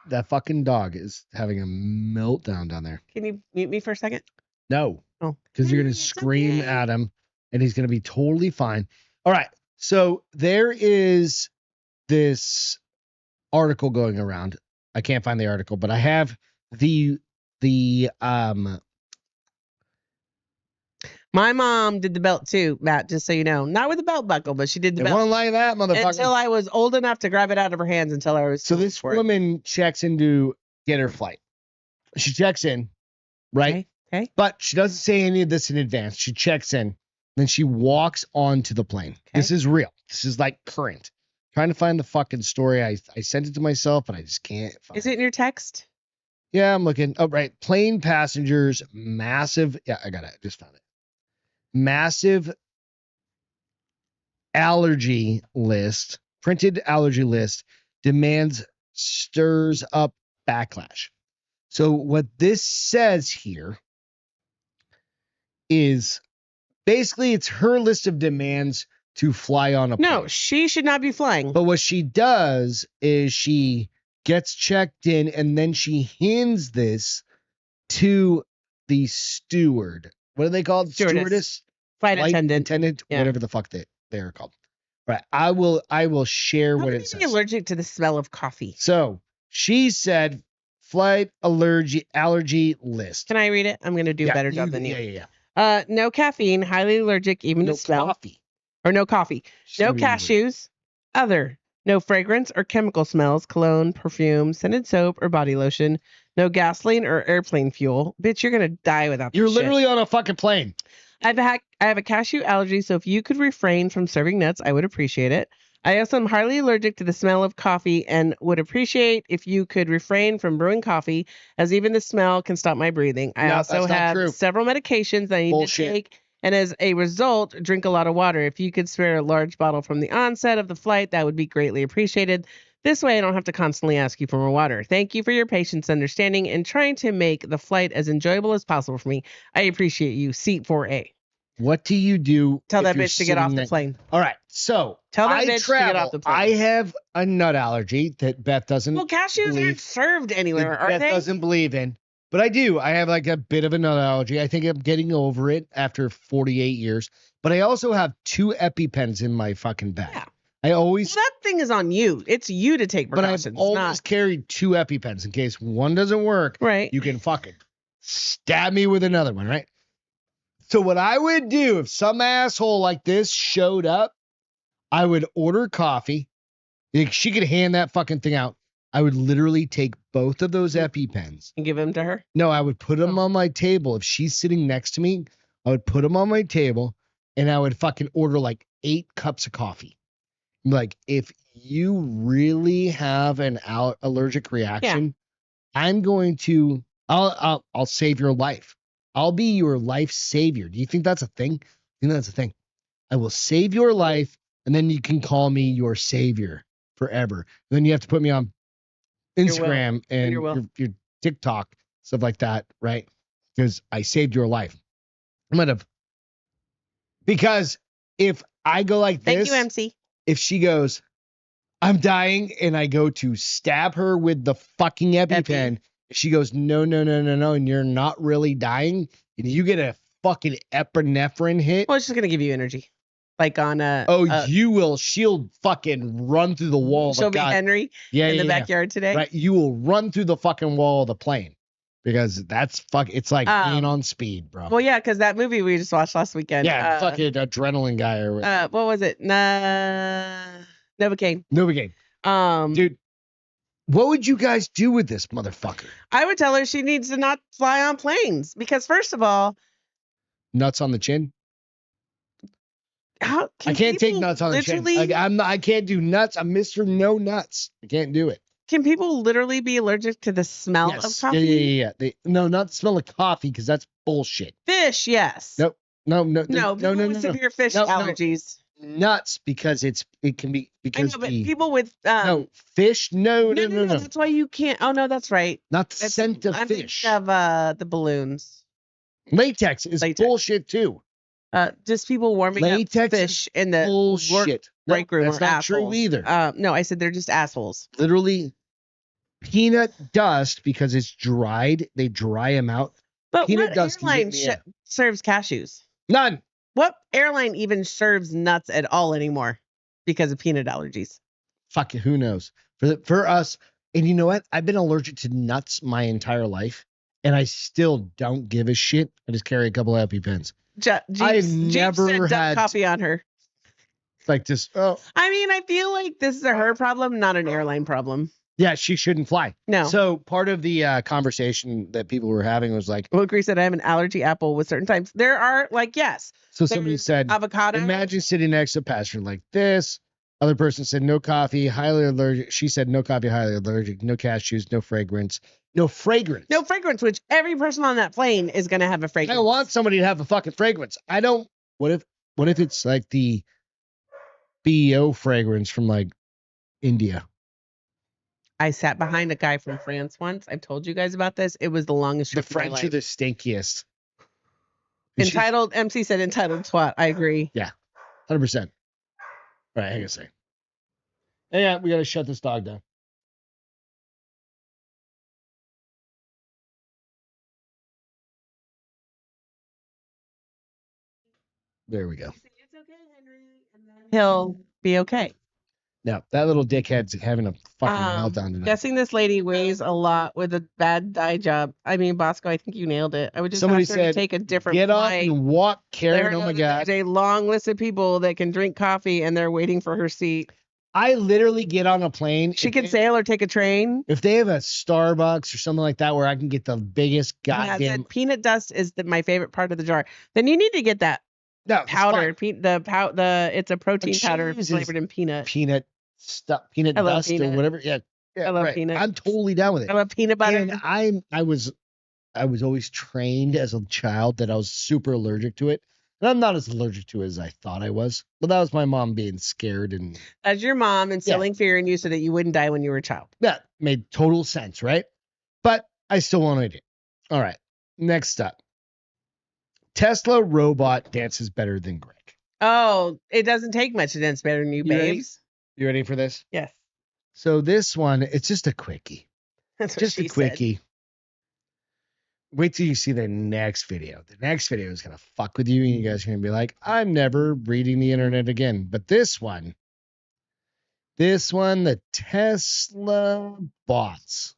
That fucking dog is having a meltdown down there. Can you mute me for a second? No. Oh. Because you're going to scream at him and he's going to be totally fine. All right. So there is this article going around. I can't find the article, but I have the My mom did the belt too, Matt, just so you know. Not with the belt buckle, but she did the it belt. won't like that, motherfucker. Until I was old enough to grab it out of her hands until I was. So this woman checks in to get her flight. She checks in, right? Okay. But she doesn't say any of this in advance. She checks in, then she walks onto the plane. Okay. This is real. This is like current. Trying to find the fucking story. I sent it to myself, but I just can't find Is it in your text? Yeah, I'm looking. Oh, right. Plane passengers, massive. Yeah, I got it. I just found it. Massive allergy list, printed allergy list, demands stirs up backlash. So what this says here is basically it's her list of demands to fly on a plane. No, she should not be flying. But what she does is she gets checked in and then she hands this to the steward. What are they called? Stewardess? Flight attendant. Yeah. Whatever the fuck they are called. Right. I will share what it says. Be allergic to the smell of coffee. So she said flight allergy list. Can I read it? I'm going to do a better job than you. Yeah. No caffeine, highly allergic, even to smell. Coffee. Or no coffee. No cashews. Other. No fragrance or chemical smells, cologne, perfume, scented soap, or body lotion. No gasoline or airplane fuel. Bitch, you're going to die without this You're literally on a fucking plane. I have a cashew allergy, so if you could refrain from serving nuts, I would appreciate it. I also am highly allergic to the smell of coffee and would appreciate if you could refrain from brewing coffee, as even the smell can stop my breathing. I also have several medications that I need to take, and as a result, drink a lot of water. If you could spare a large bottle from the onset of the flight, that would be greatly appreciated. This way, I don't have to constantly ask you for more water. Thank you for your patience, understanding, and trying to make the flight as enjoyable as possible for me. I appreciate you. Seat 4A. What do you do? Tell that bitch to get off the plane. All right. So tell that bitch to get off the plane. I have a nut allergy that Beth doesn't. Well, cashews aren't served anywhere, are they? Beth doesn't believe in. But I do. I have like a bit of a nut allergy. I think I'm getting over it after 48 years. But I also have 2 EpiPens in my fucking bag. Yeah. I always. Well, that thing is on you. It's you to take precautions. But I've always carried 2 EpiPens in case one doesn't work. Right. You can fucking stab me with another one, right? So what I would do if some asshole like this showed up, I would order coffee. Like, she could hand that fucking thing out. I would literally take both of those EpiPens and give them to her. No, I would put them on my table. If she's sitting next to me, I would put them on my table and I would fucking order like 8 cups of coffee. Like, if you really have an allergic reaction, I'm going to, I'll save your life. I'll be your life savior. Do you think that's a thing? I think that's a thing. I will save your life, and then you can call me your savior forever. And then you have to put me on Instagram and your TikTok, stuff like that, right? Because I saved your life. Because if I go like this. Thank you, MC. If she goes, I'm dying, and I go to stab her with the fucking EpiPen, she goes, no, and you're not really dying, and you get a fucking epinephrine hit. Well, it's just gonna give you energy, like on a. You will. She'll fucking run through the wall. She'll be Henry. In the backyard today. Right, you will run through the fucking wall of the plane because that's It's like being on speed, bro. Well, yeah, because that movie we just watched last weekend. Yeah, fucking adrenaline guy or whatever. What was it? Novocaine. Dude. What would you guys do with this motherfucker? I would tell her she needs to not fly on planes because, first of all, nuts on the chin. I can't take nuts on the chin. I can't do nuts. I'm Mr. No Nuts. I can't do it. Can people literally be allergic to the smell of coffee? Yeah. No, not the smell of coffee because that's bullshit. Fish, yes. Nope. No. Severe fish allergies. Nuts because it can be because people with fish. No. That's why you can't. Oh no, that's right. Not the scent of fish. Of the balloons. Latex is bullshit too. Just people warming up fish in the bullshit break room. That's not assholes. true either. No, I said they're just assholes. Literally, peanut dust because it's dried. They dry them out. But peanut what dust airline serves cashews? None. What airline even serves nuts at all anymore because of peanut allergies? fuck it, who knows? For us, and you know what? I've been allergic to nuts my entire life, and I still don't give a shit. I just carry a couple of EpiPens. I've never said had coffee on her. like this. Oh, I mean, I feel like this is a her problem, not an airline problem. yeah, she shouldn't fly. No. So part of the conversation that people were having was like, Well, Grace said I have an allergy apple with certain types. There are like, yes. So somebody said, avocado. Imagine sitting next to a pastor like this. Other person said, no coffee, highly allergic. She said, no coffee, highly allergic. No cashews, no fragrance. No fragrance. No fragrance, which every person on that plane is going to have a fragrance. I want somebody to have a fucking fragrance. I don't. What if it's like the TBIO fragrance from like India? I sat behind a guy from France once. I've told you guys about this. It was the longest The trip of my French life. are the stinkiest. Entitled, MC said entitled twat. I agree. Yeah, 100%. All right, hang on a second. Yeah, we got to shut this dog down. There we go. It's okay, Henry. And then he'll be okay. Now, that little dickhead's having a fucking meltdown tonight. Guessing this lady weighs a lot with a bad dye job. I mean, Bosco, I think you nailed it. I would just Somebody ask her to said, take a different Get off flight. and walk, Karen. Let her Oh know my that God. There's a long list of people that can drink coffee and they're waiting for her seat. I literally get on a plane. She can sail or take a train. If they have a Starbucks or something like that where I can get the biggest Yeah, it goddamn said peanut dust is my favorite part of the jar. Then you need to get that powder. It's a protein powder cheese is flavored in peanut. peanut stuff, peanut I love dust peanut. or whatever. Yeah, I love right. peanut. I'm totally down with it. I love peanut butter. And I was always trained as a child that I was super allergic to it. And I'm not as allergic to it as I thought I was. But that was my mom being scared and As your mom instilling fear in you so that you wouldn't die when you were a child. that made total sense, right? But I still wanted it. All right. Next up. Tesla robot dances better than Greg. Oh, it doesn't take much to dance better than you, You ready? babes. You ready for this? Yes. So this one, it's just a quickie. That's what Just she a quickie. Wait till you see the next video. The next video is going to fuck with you, and you guys are going to be like, I'm never reading the internet again. But this one, the Tesla bots.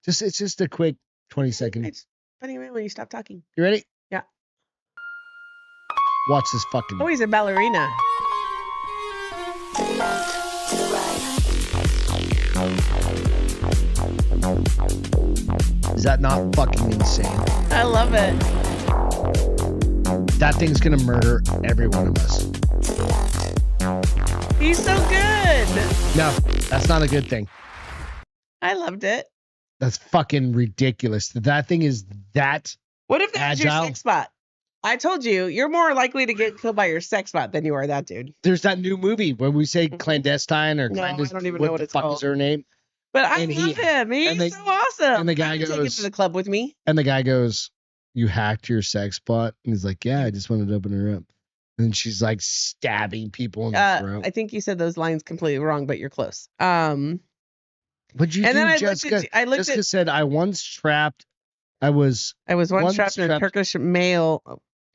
It's just a quick 20 second. It's funny when you stop talking. You ready? Yeah. Watch this fucking. Oh, he's a ballerina. Is that not fucking insane? I love it. That thing's going to murder every one of us. He's so good. No, that's not a good thing. I loved it. That's fucking ridiculous. That thing is that. What if that's your Agile. sex spot? I told you, you're more likely to get killed by your sex spot than you are that dude. There's that new movie where we say clandestine or No, I clandestine. don't even know what the it's fuck called. is her name? But I And love him. He's so awesome. and the guy I can take him goes- to the club with me. And the guy goes, "You hacked your sex bot?" And he's like, "Yeah, I just wanted to open her up." And she's like stabbing people in the throat. I think you said those lines completely wrong, but you're close. What'd you and do, then I Jessica? looked at Jessica said, "I once trapped. I was once trapped in a Turkish male.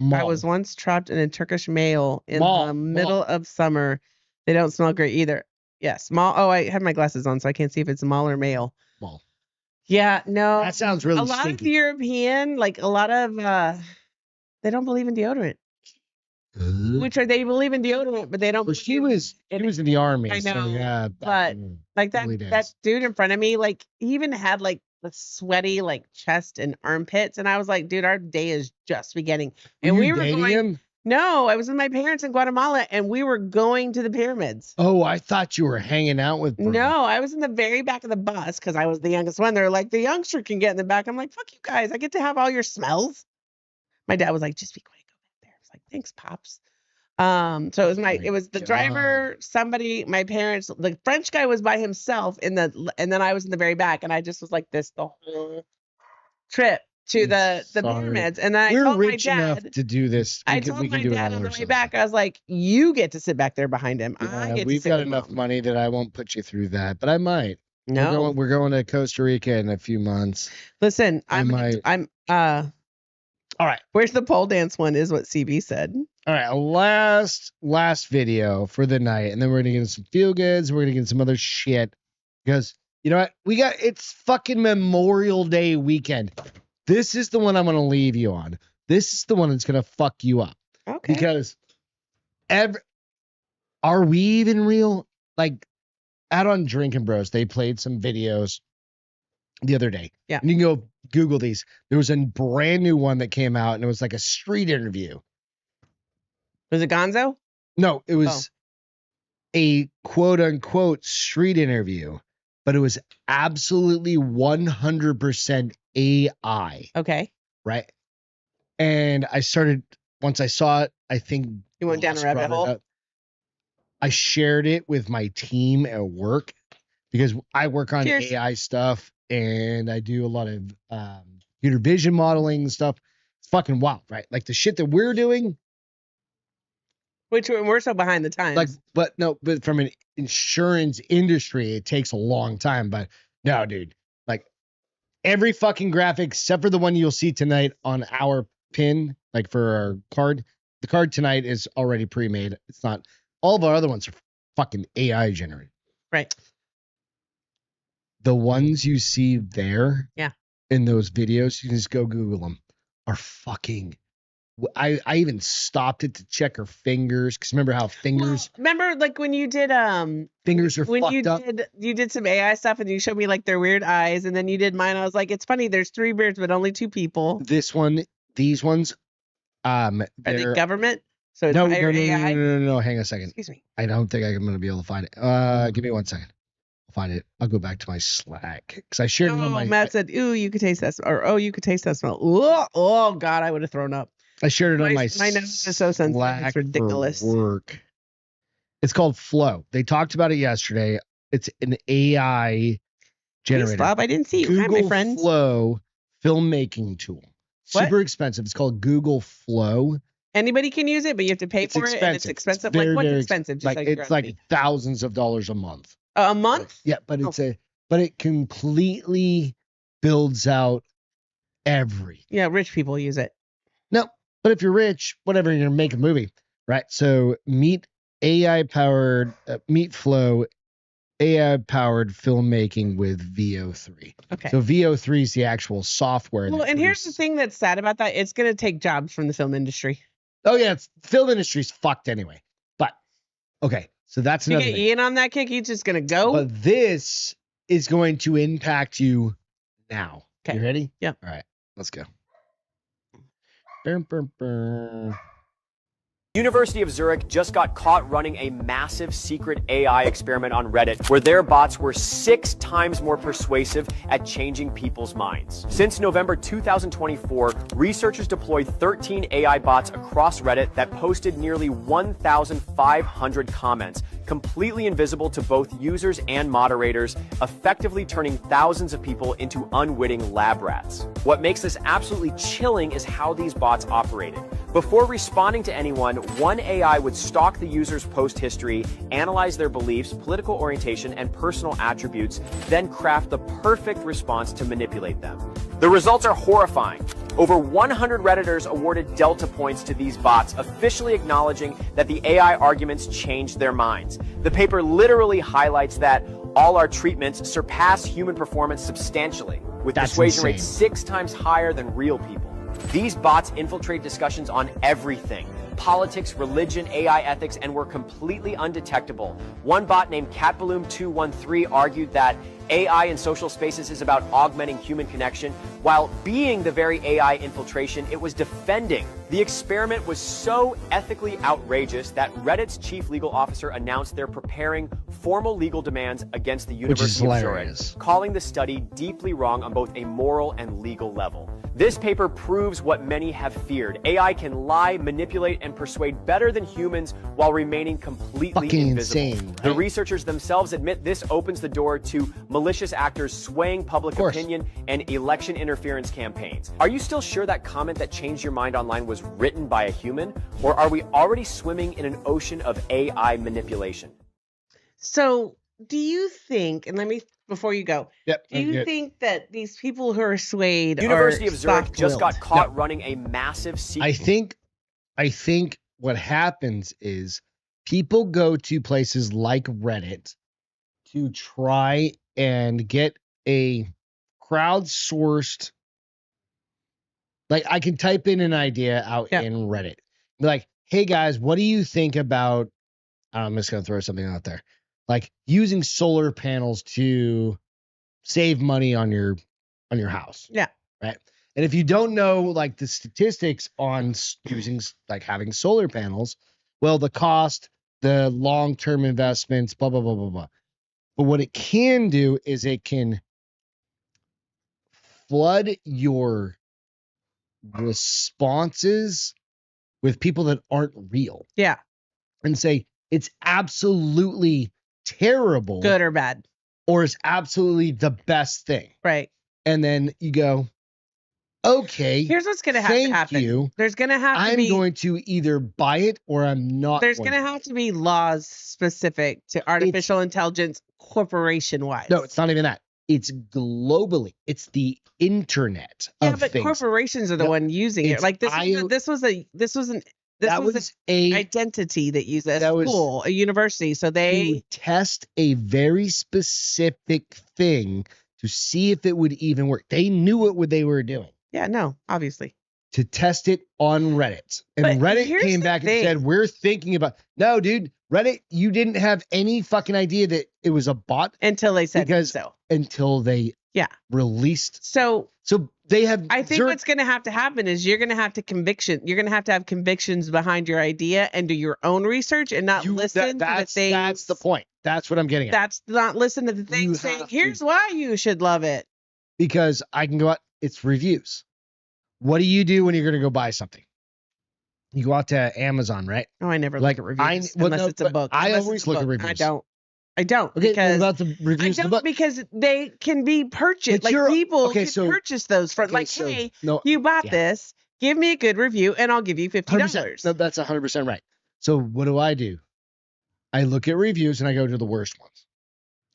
mall. I was once trapped in a Turkish male in Mall, the middle mall. of summer. They don't smell great either. Yes, mall. Oh, I have my glasses on, so I can't see if it's mall or male. mall." Yeah, no. That sounds really a lot stinky. of European, like a lot of, they don't believe in deodorant. Which are they believe in deodorant, but they don't. Well, she believe was in in the army. I So know, yeah, but, like early that days. dude in front of me, like he even had like the sweaty like chest and armpits, and I was like, dude, our day is just beginning. And we were dating going. him? No, I was with my parents in Guatemala, and we were going to the pyramids. Oh, I thought you were hanging out with. Bert. No, I was in the very back of the bus because I was the youngest one. They're like, the youngster can get in the back. I'm like, fuck you guys. I get to have all your smells. My dad was like, just be quiet, go back there. I was like, thanks, pops. So it was it was the driver, somebody, my parents, the French guy was by himself and then I was in the very back, and I just was like this the whole trip to the pyramids. And then I We're told my rich dad, enough to do this. I We told my do it dad all on the way ourselves. back, I was like, you get to sit back there behind him. I Yeah, get we've to sit got with enough Mom. money that I won't put you through that, but I might. No, We're going to Costa Rica in a few months. listen, I might. I'm All right. where's the pole dance one is what CB said. All right, last video for the night, and then we're gonna get some feel goods. We're gonna get some other shit because you know what? It's fucking Memorial Day weekend. This is the one I'm gonna leave you on. This is the one that's gonna fuck you up. Okay. Because are we even real? Like out on Drinking Bros, they played some videos the other day. Yeah. And you can go Google these. There was a brand new one that came out, and it was like a street interview. Was it Gonzo? No, it was a quote unquote street interview, but it was absolutely 100% AI. Okay. Right. And once I saw it, I think You went down a rabbit hole? I shared it with my team at work because I work on Cheers. AI stuff and I do a lot of computer vision modeling and stuff. It's fucking wild, right? Like the shit that we're doing. Which we're so behind the times. But from an insurance industry, it takes a long time. But no, dude, like every fucking graphic except for the one you'll see tonight on our pin, like for our card. The card tonight is already pre-made. It's not. All of our other ones are fucking AI generated. Right. The ones you see there, in those videos, you can just go Google them. Are fucking. I even stopped it to check her fingers because remember how fingers. Well, remember, like when you did fingers are when fucked up. You did some AI stuff and you showed me like their weird eyes, and then you did mine. I was like, it's funny. There's 3 beards, but only 2 people. These ones, Are they government? So it's no, AI? no. Hang on a second. Excuse me. I don't think I'm going to be able to find it. Give me 1 second. I'll find it. I'll go back to my Slack because I shared it on my. Matt said, "Ooh, you could taste that," or you could taste that smell. Ooh, oh God, I would have thrown up. I shared it on my nose is so sensitive. It's ridiculous. Work. It's called Flow. They talked about it yesterday. It's an AI generator. Stop! I didn't see you. Hi, my friend. Flow filmmaking tool. Super expensive. It's called Google Flow. Anybody can use it, but you have to pay for it, and it's expensive. It's what's expensive? Just it's like thousands of dollars a month. A month? Yeah, but but it completely builds out everything. Yeah, rich people use it. No, but if you're rich, whatever, you're gonna make a movie, right? So meet AI-powered Meet Flow, AI-powered filmmaking with VO3. Okay. So VO3 is the actual software. Well, and here's the thing that's sad about that: it's gonna take jobs from the film industry. Oh yeah, film industry's fucked anyway. But okay, so that's another. You get Ian on that kick, he's just gonna go. But this is going to impact you now. Okay. You ready? Yeah. All right, let's go. University of Zurich just got caught running a massive secret AI experiment on Reddit where their bots were 6 times more persuasive at changing people's minds. Since November 2024, researchers deployed 13 AI bots across Reddit that posted nearly 1,500 comments, completely invisible to both users and moderators, effectively turning thousands of people into unwitting lab rats. What makes this absolutely chilling is how these bots operated. Before responding to anyone, one AI would stalk the user's post history, analyze their beliefs, political orientation, and personal attributes, then craft the perfect response to manipulate them. The results are horrifying. Over 100 Redditors awarded Delta points to these bots, officially acknowledging that the AI arguments changed their minds. The paper literally highlights that all our treatments surpass human performance substantially, with persuasion rates 6 times higher than real people. These bots infiltrate discussions on everything: politics, religion, AI ethics, and were completely undetectable. One bot named CatBalloon213 argued that AI in social spaces is about augmenting human connection, while being the very AI infiltration it was defending. The experiment was so ethically outrageous that Reddit's chief legal officer announced they're preparing formal legal demands against the University of Zurich, calling the study deeply wrong on both a moral and legal level. This paper proves what many have feared. AI can lie, manipulate, and persuade better than humans while remaining completely invisible. Insane, right? The researchers themselves admit this opens the door to malicious actors swaying public opinion and election interference campaigns. Are you still sure that comment that changed your mind online was written by a human? Or are we already swimming in an ocean of AI manipulation? So do you think, and let me, before you go, do you think that these people who are swayed University of Zurich just got caught running a massive secret? I think what happens is people go to places like Reddit to try and get a crowdsourced, like I can type in an idea out Yeah. in Reddit. Be like, hey guys, what do you think about, I'm just going to throw something out there, like using solar panels to save money on your house. Yeah. Right. And if you don't know like the statistics on using like having solar panels, well, the cost, the long-term investments, blah, blah, blah, blah, blah. But what it can do is it can flood your responses with people that aren't real Yeah. and say it's absolutely terrible, Good or bad. or it's absolutely the best thing. Right. And then you go, okay, Here's what's going to have to happen. you. There's going to have to I'm be going to either buy it or I'm not. there's going to have to be laws specific to artificial intelligence corporation wise. No, it's not even that. It's globally. It's the internet Yeah, of but things. corporations are the No, one using it. it's Like this was an identity that used a school, a university. So they to test a very specific thing to see if it would even work. They knew what they were doing. Yeah, no, obviously. To test it on Reddit. And But Reddit here's came the back and thing. said, we're thinking about, no, dude, Reddit, you didn't have any fucking idea that it was a bot Until they said because so. until they released. So they have. I think what's going to have to happen is you're going to have to You're going to have convictions behind your idea and do your own research and not listen to the things. That's the point. That's what I'm getting at. That's not listen to the things saying, here's why you should love it. Because I can go out, it's reviews. What do you do when you're going to go buy something? You go out to Amazon, right? Oh, I never look at reviews unless it's a book. I always look at reviews. I don't. Okay, because about the reviews I of the don't book. because they can be purchased. But Like people can so- purchase those from hey, you bought this. Give me a good review and I'll give you $50. 100%. No, that's 100% right. So what do? I look at reviews and I go to the worst ones.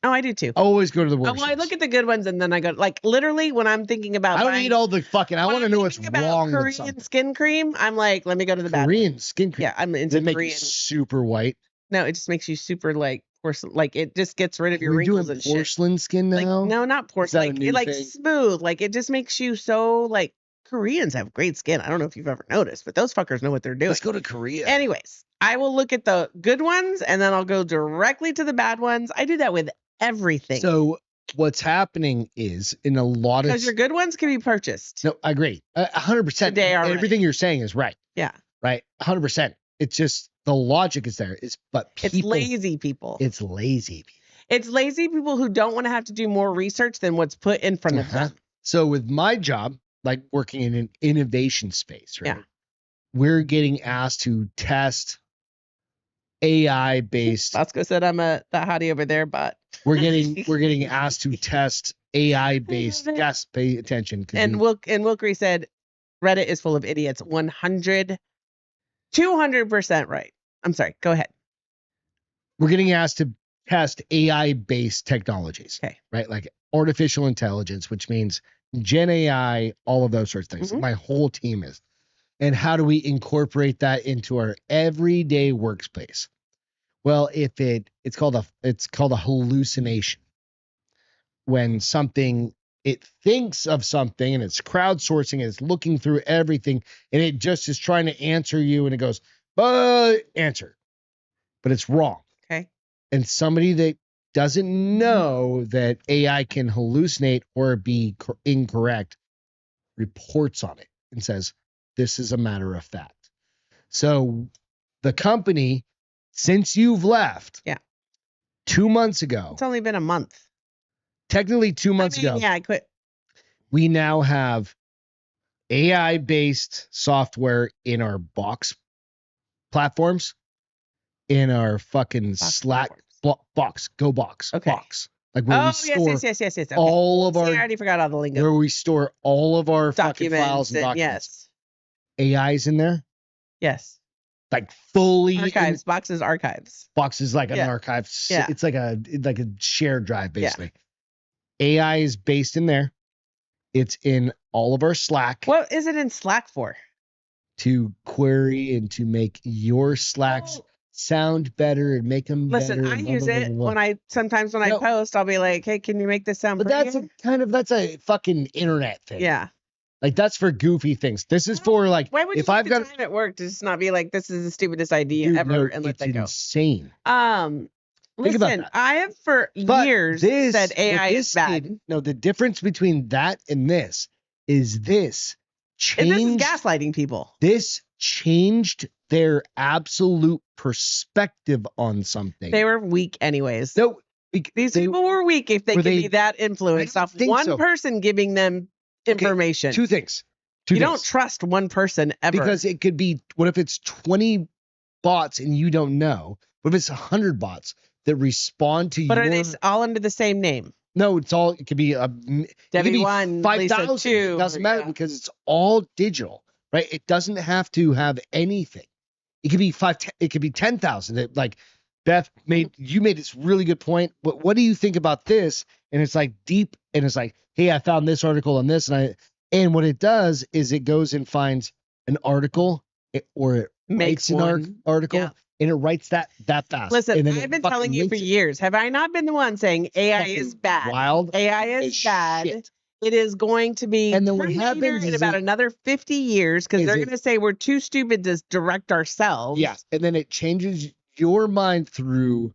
Oh, I do too. Always go to the worst. Well, I look at the good ones and then I go like literally when I'm thinking about I don't need all the fucking. I want to know what's wrong with Korean something. skin cream. I'm like, let me go to the bad Korean one. skin cream. Yeah, I'm Does into it make Korean. you super white? No, it just makes you super like porcelain. Like it just gets rid of your We're wrinkles doing and shit. porcelain skin now. Like, no, not porcelain. new Like, like thing? smooth. Like it just makes you so like Koreans have great skin. I don't know if you've ever noticed, but those fuckers know what they're doing. Let's go to Korea. Anyways, I will look at the good ones and then I'll go directly to the bad ones. I do that with everything. So what's happening is in a lot of Because your good ones can be purchased. no, I agree, 100%. Today already. Everything you're saying is right. Yeah. Right, 100%. It's just the logic is there. But people, It's lazy people. It's lazy people. It's lazy people who don't want to have to do more research than what's put in front of them. So with my job, like working in an innovation space, right? Yeah. We're getting asked to test AI based. Bosco said I'm that hottie over there, but We're getting asked to test AI based. Yes, pay attention. and Wilkery said Reddit is full of idiots. 200% right. I'm sorry. Go ahead. We're getting asked to test AI based technologies. Okay. Right, like artificial intelligence, which means Gen AI, all of those sorts of things. Mhm. My whole team is. And how do we incorporate that into our everyday workspace? Well, if it's called a hallucination. When something it thinks of something and it's crowdsourcing and it's looking through everything and it just is trying to answer you and it goes, answer. But it's wrong. Okay. And somebody that doesn't know that AI can hallucinate or be incorrect reports on it and says, this is a matter of fact. So the company, since you've left, 2 months ago, It's only been a month. technically 2 months ago, Yeah, I quit. we now have AI-based software in our box platforms, in our fucking Slack box, go box, Okay. box, like where we store yes. Okay. all of See, our, I already forgot all the lingo. where we store all of our fucking Documents files and documents. Yes. AI's in there, Yes. like fully Archives. Boxes. Archives. boxes like an Yeah. archive. Yeah. It's like a shared drive basically. AI is based in there. It's in all of our Slack What is it in Slack for? to query and to make your Slacks sound better and make them Listen, better. I and blah, use blah, blah, it blah, blah. when I No. post, I'll be like, hey, can you make this sound But prettier? that's a fucking internet thing. Yeah. Like that's for goofy things. This is for like Why would if you I've take the got time at work to just not be like, this is the stupidest idea dude, ever no, and let it's that go? insane. Think about Listen, that. I have for But years this, said what AI is this bad. did- no, the difference between that and this is this And this is changed. gaslighting people. This changed their absolute perspective on something. They were weak anyways. No, These people were weak if they were could they- be that influenced I don't off think one so. person giving them information. Two things. You don't trust one person ever. Because it could be, what if it's 20 bots and you don't know? What if it's 100 bots that respond to but your... are they all under the same name? No, it could be Debbie 1, Lisa 5,000. 2. It doesn't matter because it's all digital, right? It doesn't have to have anything. It could be it could be 10,000. Like Beth made this really good point. But what do you think about this? And it's like deep, and it's like, hey, I found this article on this, and what it does is it goes and finds an article, or it Makes writes an one. article, Yeah. and it writes that fast. Listen, and then I've it been fucking telling you for links it. years. Have I not been the one saying AI is Fucking bad? wild AI as is bad. shit. It is going to be And then what Terminator happens in is about another 50 years because is they're it- going to say we're too stupid to direct ourselves. Yeah, and then it changes your mind through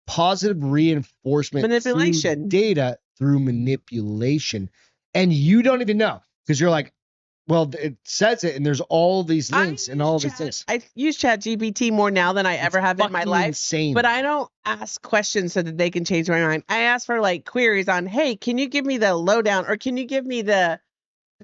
positive reinforcement, Manipulation. through data, through manipulation, and you don't even know because you're like, well, it says it, and there's all these links and all these things. I use ChatGPT more now than I ever have in my Fucking life. insane. But I don't ask questions so that they can change my mind. I ask for like queries on, hey, can you give me the lowdown or can you give me the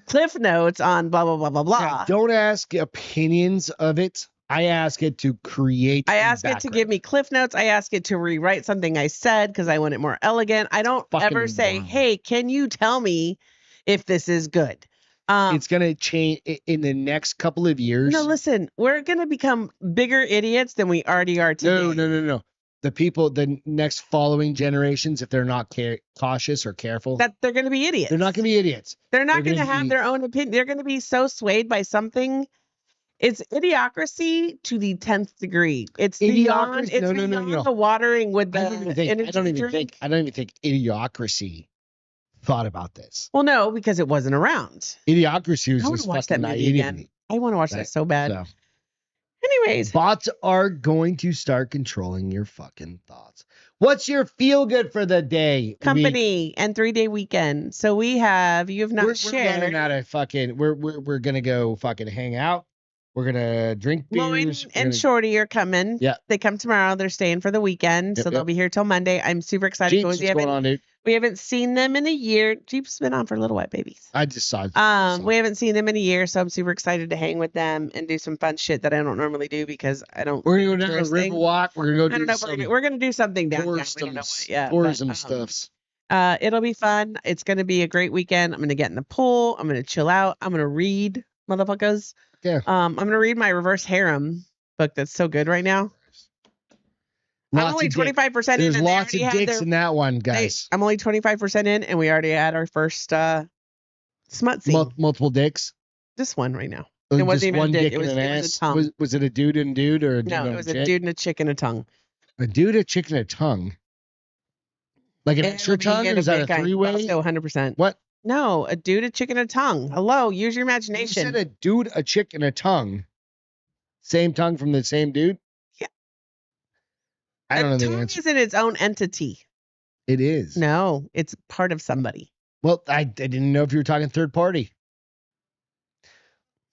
cliff notes on blah, blah, blah, blah, blah. Yeah, don't ask opinions of it. I ask it to create. I ask it to give me cliff notes. I ask it to rewrite something I said because I want it more elegant. I don't ever say, wild. hey, can you tell me if this is good? It's gonna change in the next couple of years. No, listen, we're going to become bigger idiots than we already are today. No. The next following generations, if they're not cautious or careful, That they're going to be idiots. they're not gonna be idiots. They're not They're going to gonna have be- their own opinion. They're going to be so swayed by something. It's idiocracy to the 10th degree. It's beyond. Idiocracy? It's No. beyond the watering with the I don't even think idiocracy thought about this. Well, no, because it wasn't around. Idiocracy was I want just to watch that fucking movie again. naivety. I want to watch Right. that so bad. So, Anyways, bots are going to start controlling your fucking thoughts. What's your feel good for the day? week? company and 3-day weekend. So we have you have not We're shared. running out of fucking. We're gonna go fucking hang out. We're gonna drink Lloyd beers. we're and gonna- Shorty are coming. Yeah. They come tomorrow. They're staying for the weekend. Yep, So they'll yep. be here till Monday. I'm super excited. Jeeps, because what's going on, dude? we haven't seen them in a year. Jeep's been on for little white babies. I just saw. We haven't seen them in a year, so I'm super excited to hang with them and do some fun shit that I don't normally do because I don't. We're gonna go down tourist the thing. Riverwalk. We're gonna go I don't do know. some We're gonna do something downtown. We don't know tourism, what yet. tourism but, stuffs. It'll be fun. It's gonna be a great weekend. I'm gonna get in the pool. I'm gonna chill out. I'm gonna read, motherfuckers. Yeah. I'm gonna read my reverse harem book that's so good right now. I'm Lots only of dick. 25% in. There's and they lots of already had dicks their- in that one, Hey, guys. I'm only 25% in, and we already had our first smut scene. Multiple dicks. This one right now. Or It wasn't just even a one dick, dick it was- and an it was a ass. tongue. Was it a dude and dude or a dude No, and it was chick? a dude and a chick and a tongue. A dude, a chick, and a tongue. Like an extra tongue, or is that a three-way? So 100%. What? No, a dude, a chick, and a tongue. Hello, use your You imagination. said a dude, a chick, and a tongue. Same tongue from the same dude? Yeah. I don't know a the tongue answer. isn't its own entity. It is. No, it's part of somebody. Well, I didn't know if you were talking third party.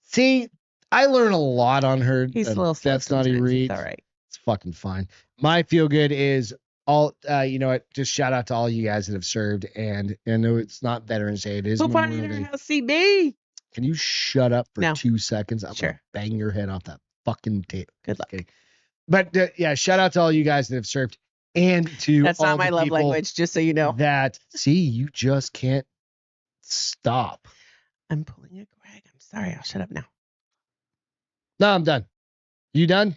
See, I learn a lot on her. He's a little slow. That's naughty sometimes. reads. It's all right. It's fucking fine. My feel good is all. You know what? Just shout out to all you guys that have served. And I know it's not Veterans Day. It is Who partied Memorial in Day. our house, CB? Can you shut up for No. 2 seconds? I'm Sure. gonna bang your head off that fucking tape. Good luck. Okay. But yeah, shout out to all you guys that have served, and to That's all not my the love people language, just so you know. that see you just can't stop. I'm pulling a Greg. I'm sorry. I'll shut up now. No, I'm done. You done?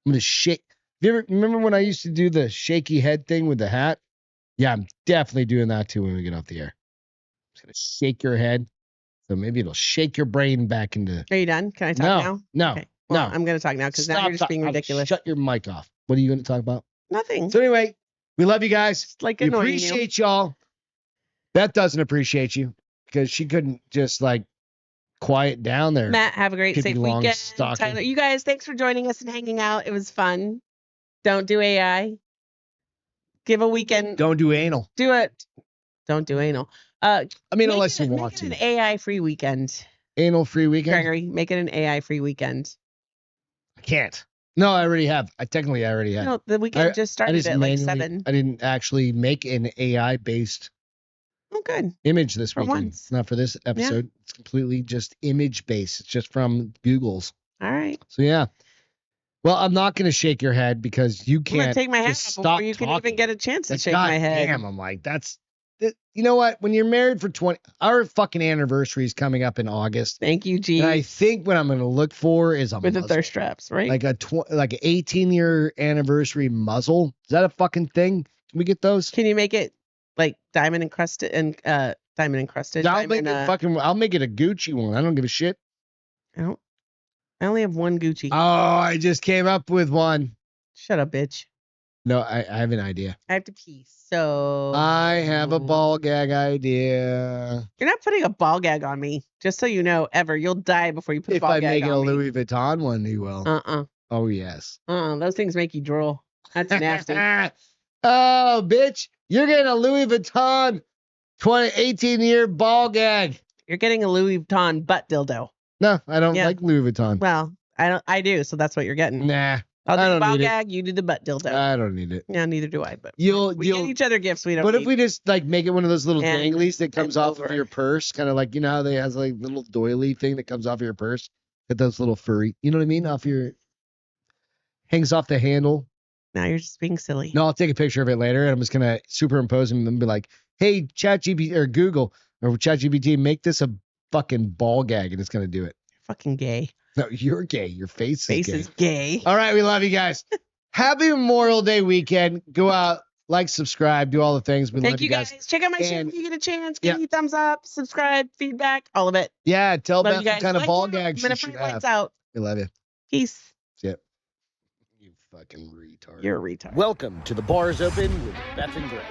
I'm gonna shake. You ever remember when I used to do the shaky head thing with the hat? Yeah, I'm definitely doing that too when we get off the air. I'm just gonna shake your head. So maybe it'll shake your brain back into. Are you done? Can I talk No, now? no, Okay. Well, no. I'm going to talk now because now Stop you're just being talking. ridiculous. Shut your mic off. What are you going to talk about? Nothing. So anyway, we love you guys. It's like We annoying you. appreciate y'all. Beth doesn't appreciate you because she couldn't just like quiet down there. Matt, have a great, Pippi safe weekend. Longstocking. Tyler, you guys, thanks for joining us and hanging out. It was fun. Don't do AI. Give a weekend. Don't do anal. Do it. Don't do anal. I mean, Make unless it, you make want it to. an AI free weekend. Anal free weekend? Gregory, make it an AI free weekend. I can't. No, I already have. I already have. No, the weekend just started at like 7. I didn't actually make an AI based Oh, good. image this For weekend. once. Not for this episode. It's completely just image based. It's just from Google's. All right. So yeah. Well, I'm not going to shake your head because you I'm going can't to take my head just off before stop you can talking. even get a chance to Like, shake God my head. Damn, I'm like, you know what? When you're married for 20, our fucking anniversary is coming up in August. Thank you, G. And I think what I'm going to look for is a With the muzzle. thirst traps, right? Like like an 18-year anniversary muzzle. Is that a fucking thing? Can we get those? Can you make it like diamond encrusted and diamond encrusted? I'll make it a Gucci one. I don't give a shit. I only have one Gucci. Oh, I just came up with one. Shut up, bitch. No, I have an idea. I have to pee. So I have a ball gag idea. You're not putting a ball gag on me. Just so you know, ever. You'll die before you put a If ball I gag make it a on me. Louis Vuitton one, you will. Oh, yes. Those things make you drool. That's nasty. Oh, bitch. You're getting a Louis Vuitton 18-year ball gag. You're getting a Louis Vuitton butt dildo. No, I don't Yeah. like Louis Vuitton. Well, I do, so that's what you're getting. Nah, I'll do I the don't ball need it. gag, you do the butt dildo. I don't need it. Yeah, neither do I, but we You'll get each other gifts we don't What need. if we just like make it one of those little And danglies that comes off of over. your purse? Kind of like, you know how they has like little doily thing that comes off of your purse? Get those little furry, you know what I mean? Hangs off the handle. Now you're just being silly. No, I'll take a picture of it later and I'm just going to superimpose them and be like, hey, ChatGPT or Google or ChatGPT, make this a fucking ball gag and it's going to do it. You're fucking gay. No, you're gay. Your face Is gay. All right, we love you guys. Happy Memorial Day weekend. Go out, like, subscribe, do all the things. We Thank love you guys. Check out my shit And- if you get a chance. Give me a thumbs up, subscribe, feedback, all of it. Yeah, tell Love Beth you guys. what kind of Lights ball out. gag she Minute should free lights have. out. We love you. Peace. Yep. You fucking retard. You're a retard. Welcome to the Bars Open with Beth and Greg.